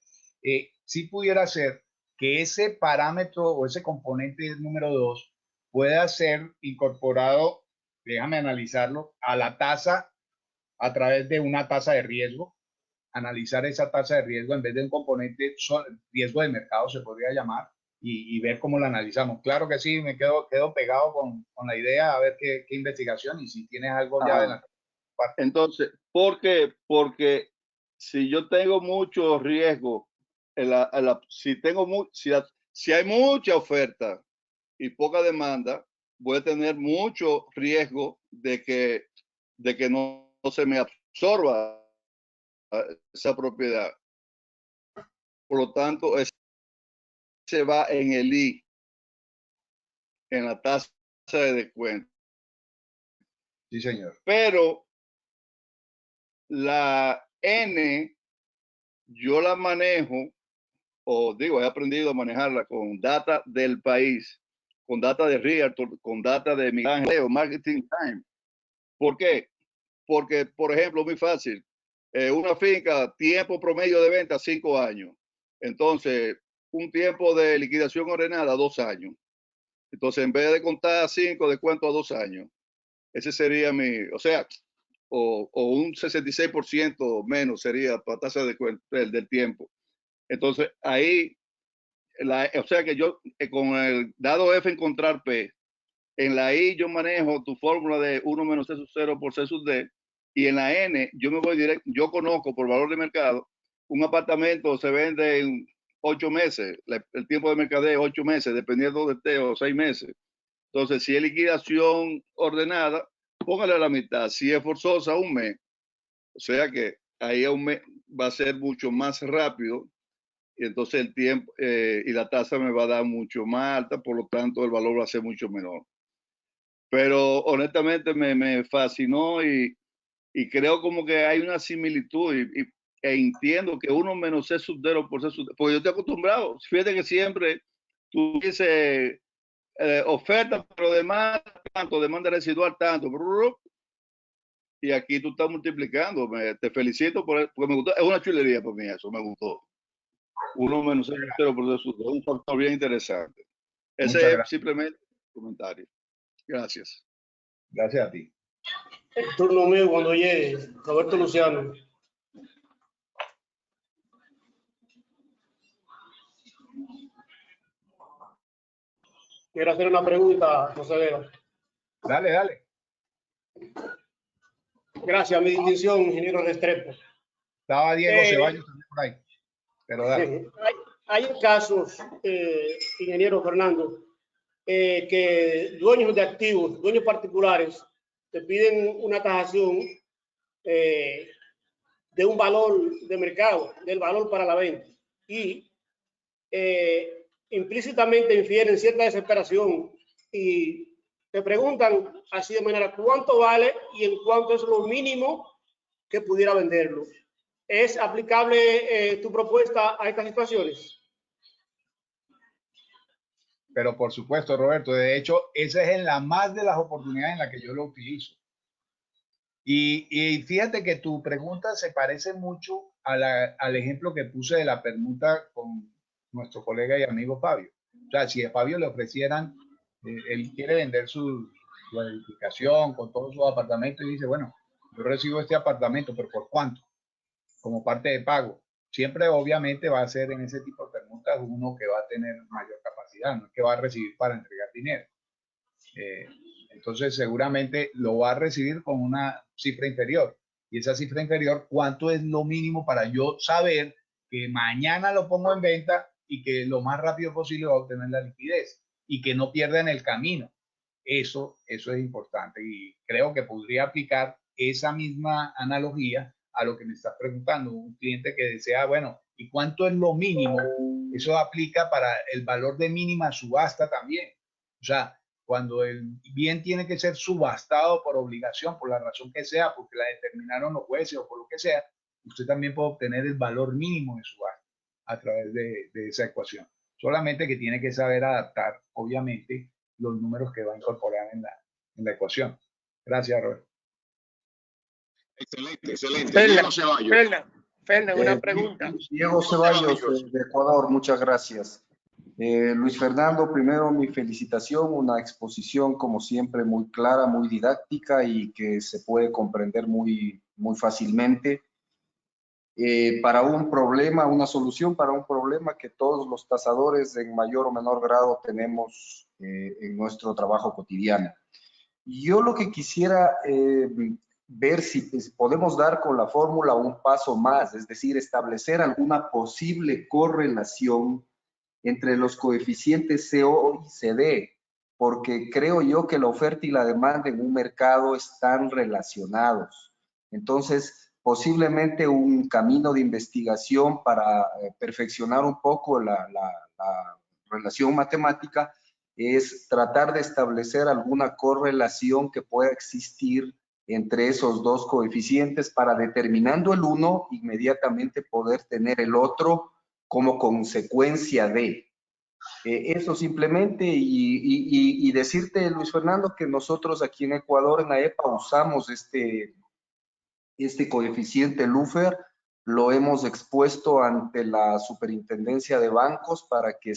Sí pudiera ser que ese parámetro o ese componente número 2 pueda ser incorporado, déjame analizarlo, a la tasa a través de una tasa de riesgo, analizar esa tasa de riesgo en vez de un componente riesgo de mercado, se podría llamar, y ver cómo la analizamos. Claro que sí, me quedo pegado con la idea, a ver qué investigación y si tienes algo ya de la parte. Entonces, ¿por qué? Porque si yo tengo mucho riesgo, si hay mucha oferta y poca demanda, voy a tener mucho riesgo de que no se me absorba esa propiedad. Por lo tanto, se va en el I, en la tasa de descuento. Sí, señor. Pero la N, yo la manejo, o digo, he aprendido a manejarla con data del país, con data de Realtor, con data de Miguel Ángel, Marketing Time. ¿Por qué? Porque, por ejemplo, muy fácil, una finca, tiempo promedio de venta, 5 años. Entonces, un tiempo de liquidación ordenada, 2 años. Entonces, en vez de contar 5, descuento a 2 años. Ese sería o sea, o un 66% menos sería para tasa de descuento del tiempo. Entonces, ahí, o sea que yo, con el dado F encontrar P, en la I yo manejo tu fórmula de 1 menos C sub 0 por C sub D, y en la N yo me voy directo, yo conozco por valor de mercado, un apartamento se vende en 8 meses, el tiempo de mercadeo 8 meses, dependiendo de esté, o 6 meses. Entonces, si es liquidación ordenada, póngale a la mitad. Si es forzosa, 1 mes. O sea que ahí a 1 mes va a ser mucho más rápido, y entonces el tiempo y la tasa me va a dar mucho más alta, por lo tanto el valor va a ser mucho menor. Pero honestamente me fascinó y creo como que hay una similitud e entiendo que 1 menos C sub 0 por C sub D, porque yo estoy acostumbrado. Fíjate que siempre tú dices oferta, pero demanda tanto, demanda residual tanto, y aquí tú estás multiplicando. Te felicito porque me gustó. Es una chulería para mí eso, me gustó. 1 menos 0 por C sub D, un factor bien interesante. Ese es simplemente un comentario. Gracias. Gracias a ti. El turno mío cuando llegue, Roberto Luciano. Quiero hacer una pregunta, José Vera. Dale, dale. Gracias, mi distinción, ingeniero Restrepo. Estaba Diego Ceballos también por ahí. Pero dale. Hay casos, ingeniero Fernando, que dueños de activos, dueños particulares, te piden una tasación de un valor de mercado, del valor para la venta. Y implícitamente infieren cierta desesperación y te preguntan así de manera, ¿cuánto vale y en cuánto es lo mínimo que pudiera venderlo? ¿Es aplicable tu propuesta a estas situaciones? Pero por supuesto, Roberto, de hecho, esa es en la más de las oportunidades en las que yo lo utilizo. Y fíjate que tu pregunta se parece mucho al ejemplo que puse de la permuta con nuestro colega y amigo Fabio. O sea, si a Fabio le ofrecieran, él quiere vender su edificación con todos sus apartamentos y dice, bueno, yo recibo este apartamento, pero ¿por cuánto? Como parte de pago. Siempre obviamente va a ser en ese tipo de permutas uno que va a tener mayor capacidad, no es que va a recibir para entregar dinero. Entonces seguramente lo va a recibir con una cifra inferior. Y esa cifra inferior, ¿cuánto es lo mínimo para yo saber que mañana lo pongo en venta y que lo más rápido posible va a obtener la liquidez y que no pierda en el camino? Eso es importante y creo que podría aplicar esa misma analogía a lo que me estás preguntando. Un cliente que desea, bueno, ¿y cuánto es lo mínimo? Eso aplica para el valor de mínima subasta también. O sea, cuando el bien tiene que ser subastado por obligación, por la razón que sea, porque la determinaron los jueces o por lo que sea, usted también puede obtener el valor mínimo de subasta a través de esa ecuación. Solamente que tiene que saber adaptar, obviamente, los números que va a incorporar en la ecuación. Gracias, Roberto. Excelente, excelente. Diego Ceballos. Fernan, una pregunta. Diego Ceballos, de Ecuador, muchas gracias. Luis Fernando, primero mi felicitación, una exposición como siempre muy clara, muy didáctica y que se puede comprender muy fácilmente. para un problema, una solución para un problema que todos los tasadores en mayor o menor grado tenemos en nuestro trabajo cotidiano. Yo lo que quisiera ver si podemos dar con la fórmula un paso más, es decir, establecer alguna posible correlación entre los coeficientes CO y CD, porque creo yo que la oferta y la demanda en un mercado están relacionados. Entonces, posiblemente un camino de investigación para perfeccionar un poco la relación matemática es tratar de establecer alguna correlación que pueda existir entre esos dos coeficientes para, determinando el uno, inmediatamente poder tener el otro como consecuencia de eso simplemente. Y decirte, Luis Fernando, que nosotros aquí en Ecuador, en AEPA, usamos este coeficiente LUFER, lo hemos expuesto ante la Superintendencia de Bancos para que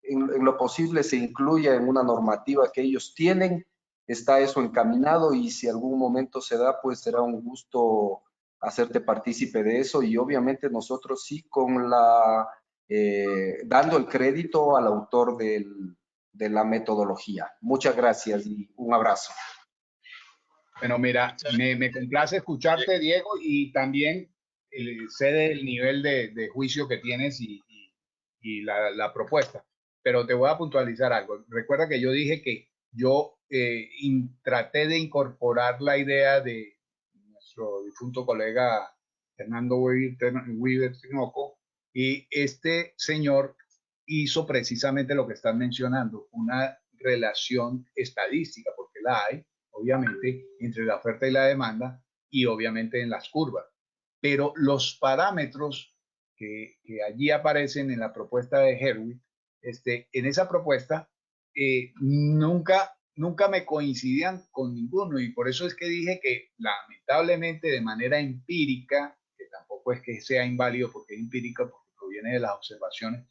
en lo posible se incluya en una normativa que ellos tienen. Está eso encaminado y si algún momento se da, pues será un gusto hacerte partícipe de eso, y obviamente nosotros sí dando el crédito al autor de la metodología. Muchas gracias y un abrazo. Bueno, mira, me complace escucharte, Diego, y también sé del nivel de juicio que tienes y la propuesta. Pero te voy a puntualizar algo. Recuerda que yo dije que yo traté de incorporar la idea de nuestro difunto colega Fernando Weaver Tinoco, y este señor hizo precisamente lo que están mencionando, una relación estadística, porque la hay, obviamente, entre la oferta y la demanda, y obviamente en las curvas. Pero los parámetros que allí aparecen en la propuesta de Herwig, en esa propuesta, nunca me coincidían con ninguno, y por eso es que dije que lamentablemente de manera empírica, que tampoco es que sea inválido porque es empírica, porque proviene de las observaciones,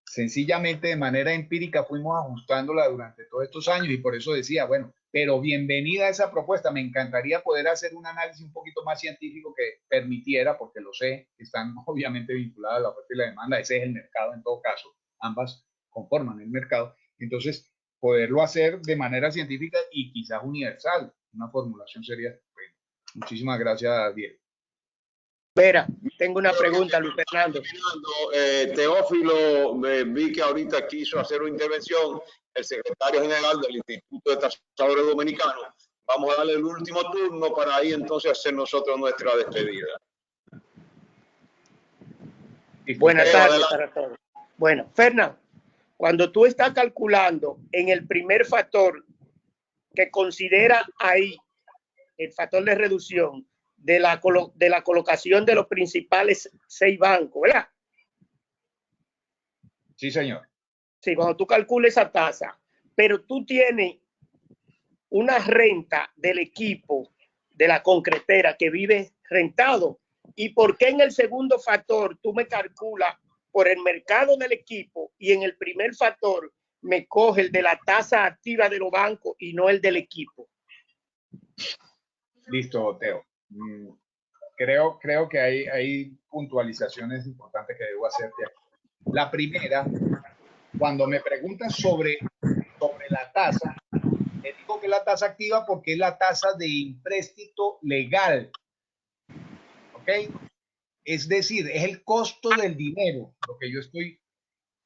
sencillamente de manera empírica fuimos ajustándola durante todos estos años, y por eso decía, bueno, pero bienvenida esa propuesta. Me encantaría poder hacer un análisis un poquito más científico que permitiera, porque lo sé, están obviamente vinculadas a la oferta y la demanda, ese es el mercado en todo caso, ambas conforman el mercado, entonces poderlo hacer de manera científica y quizás universal, una formulación sería bueno. Muchísimas gracias, Diego. Espera, tengo una pregunta, Luis Fernando. Teófilo, vi que ahorita quiso hacer una intervención el secretario general del Instituto de Tasadores Dominicanos. Vamos a darle el último turno para ahí entonces hacer nosotros nuestra despedida. Buenas tardes para todos. Bueno, Fernando, cuando tú estás calculando en el primer factor que considera ahí el factor de reducción de la colocación de los principales 6 bancos, ¿verdad? Sí, señor. Sí, cuando tú calcules esa tasa, pero tú tienes una renta del equipo de la concretera que vive rentado. ¿Y por qué en el segundo factor tú me calculas por el mercado del equipo y en el primer factor me coge el de la tasa activa de los bancos y no el del equipo? Listo, Teo. Creo que hay puntualizaciones importantes que debo hacerte aquí. La primera, cuando me preguntas sobre la tasa, te digo que es la tasa activa porque es la tasa de empréstito legal. ¿Ok? Es decir, es el costo del dinero, lo que yo estoy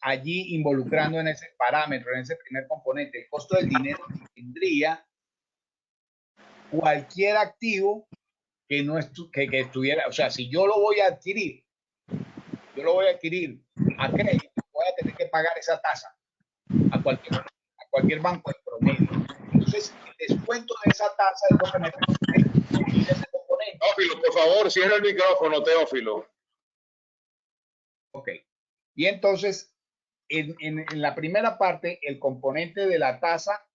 allí involucrando en ese parámetro, en ese primer componente. El costo del dinero que tendría cualquier activo que no que estuviera, o sea, si yo lo voy a adquirir a crédito, voy a tener que pagar esa tasa a cualquier banco en promedio. Entonces, el descuento de esa tasa es lo que me permite ese componente. Teófilo, por favor, cierra el micrófono, Teófilo. Ok. Y entonces, en la primera parte, el componente de la tasa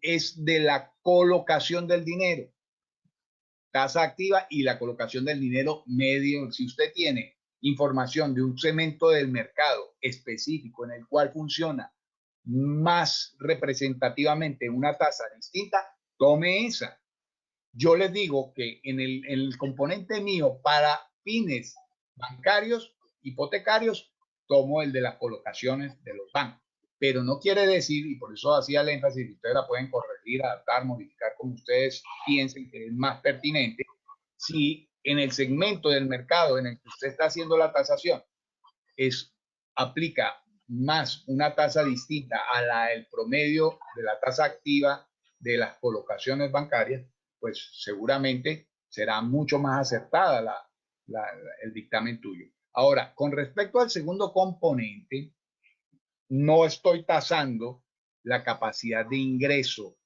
es de la colocación del dinero. Tasa activa y la colocación del dinero medio. Si usted tiene información de un segmento del mercado específico en el cual funciona más representativamente una tasa distinta, tome esa. yo les digo que en el componente mío para fines bancarios, hipotecarios, tomo el de las colocaciones de los bancos. Pero no quiere decir, y por eso hacía el énfasis, que ustedes la pueden corregir, adaptar, modificar como ustedes piensen que es más pertinente, si en el segmento del mercado en el que usted está haciendo la tasación aplica más una tasa distinta a el promedio de la tasa activa de las colocaciones bancarias, pues seguramente será mucho más acertada el dictamen tuyo. Ahora, con respecto al segundo componente, no estoy tasando la capacidad de ingreso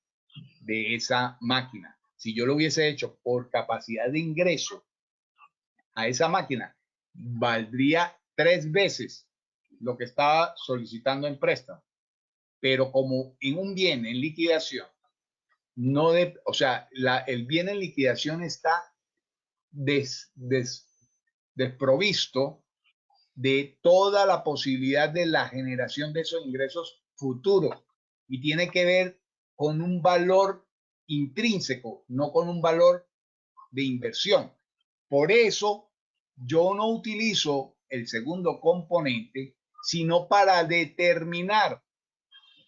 de esa máquina. Si yo lo hubiese hecho por capacidad de ingreso a esa máquina, valdría 3 veces lo que estaba solicitando en préstamo. Pero como en un bien en liquidación, o sea, el bien en liquidación está desprovisto de toda la posibilidad de la generación de esos ingresos futuros y tiene que ver con un valor intrínseco, no con un valor de inversión. Por eso yo no utilizo el segundo componente, sino para determinar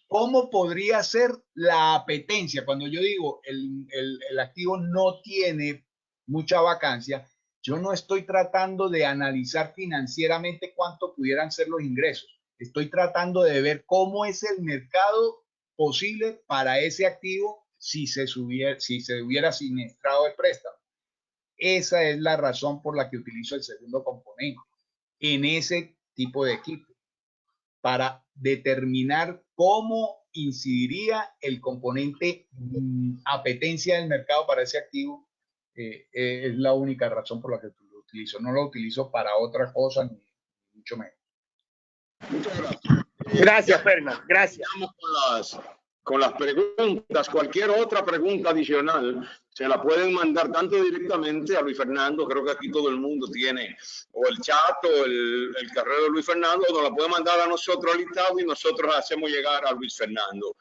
cómo podría ser la apetencia. Cuando yo digo el activo no tiene mucha vacancia, yo no estoy tratando de analizar financieramente cuánto pudieran ser los ingresos. Estoy tratando de ver cómo es el mercado posible para ese activo si se hubiera siniestrado el préstamo. Esa es la razón por la que utilizo el segundo componente en ese tipo de equipo, para determinar cómo incidiría el componente apetencia del mercado para ese activo. Es la única razón por la que lo utilizo. No lo utilizo para otra cosa, ni mucho menos. Muchas gracias. Gracias, Fernando. Gracias. Vamos con las preguntas. Cualquier otra pregunta adicional se la pueden mandar tanto directamente a Luis Fernando, creo que aquí todo el mundo tiene o el chat o el correo de Luis Fernando, o nos la puede mandar a nosotros al listado y nosotros hacemos llegar a Luis Fernando.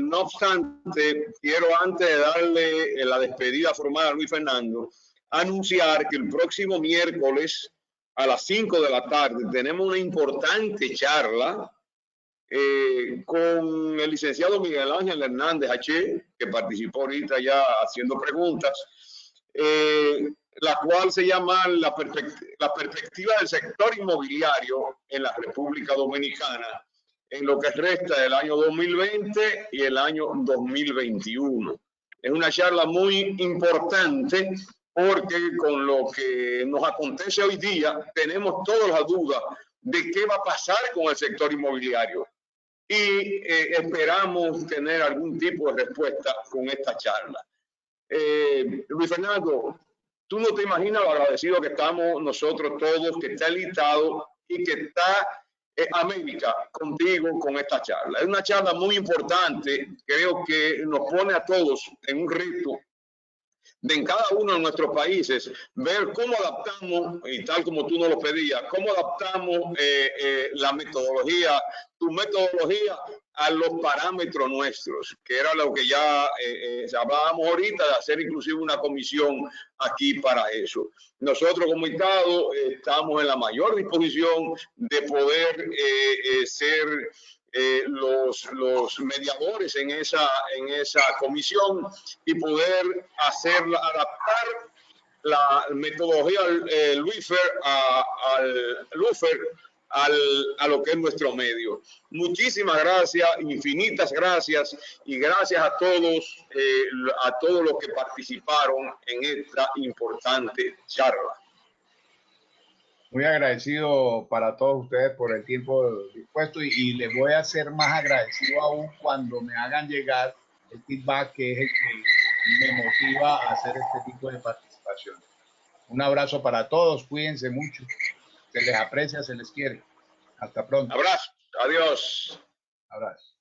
No obstante, quiero, antes de darle la despedida formal a Luis Fernando, anunciar que el próximo miércoles a las 5 de la tarde tenemos una importante charla con el licenciado Miguel Ángel Hernández H., que participó ahorita ya haciendo preguntas, la cual se llama la perspectiva del sector inmobiliario en la República Dominicana en lo que resta del año 2020 y el año 2021. Es una charla muy importante porque con lo que nos acontece hoy día tenemos todas las dudas de qué va a pasar con el sector inmobiliario. Y esperamos tener algún tipo de respuesta con esta charla. Luis Fernando, tú no te imaginas lo agradecido que estamos nosotros todos, que está listado y que está América contigo con esta charla. Es una charla muy importante, creo que nos pone a todos en un reto de en cada uno de nuestros países ver cómo adaptamos, y tal como tú nos lo pedías, cómo adaptamos la metodología, tu metodología a los parámetros nuestros, que era lo que ya hablábamos ahorita, de hacer inclusive una comisión aquí para eso. Nosotros como Estado estamos en la mayor disposición de poder ser los mediadores en esa comisión y poder adaptar la metodología LUFER a lo que es nuestro medio. Muchísimas gracias, infinitas gracias, y gracias a todos los que participaron en esta importante charla. Muy agradecido para todos ustedes por el tiempo dispuesto y les voy a ser más agradecido aún cuando me hagan llegar el feedback, que es el que me motiva a hacer este tipo de participación. Un abrazo para todos, cuídense mucho, se les aprecia, se les quiere. Hasta pronto. Abrazo, adiós. Abrazo.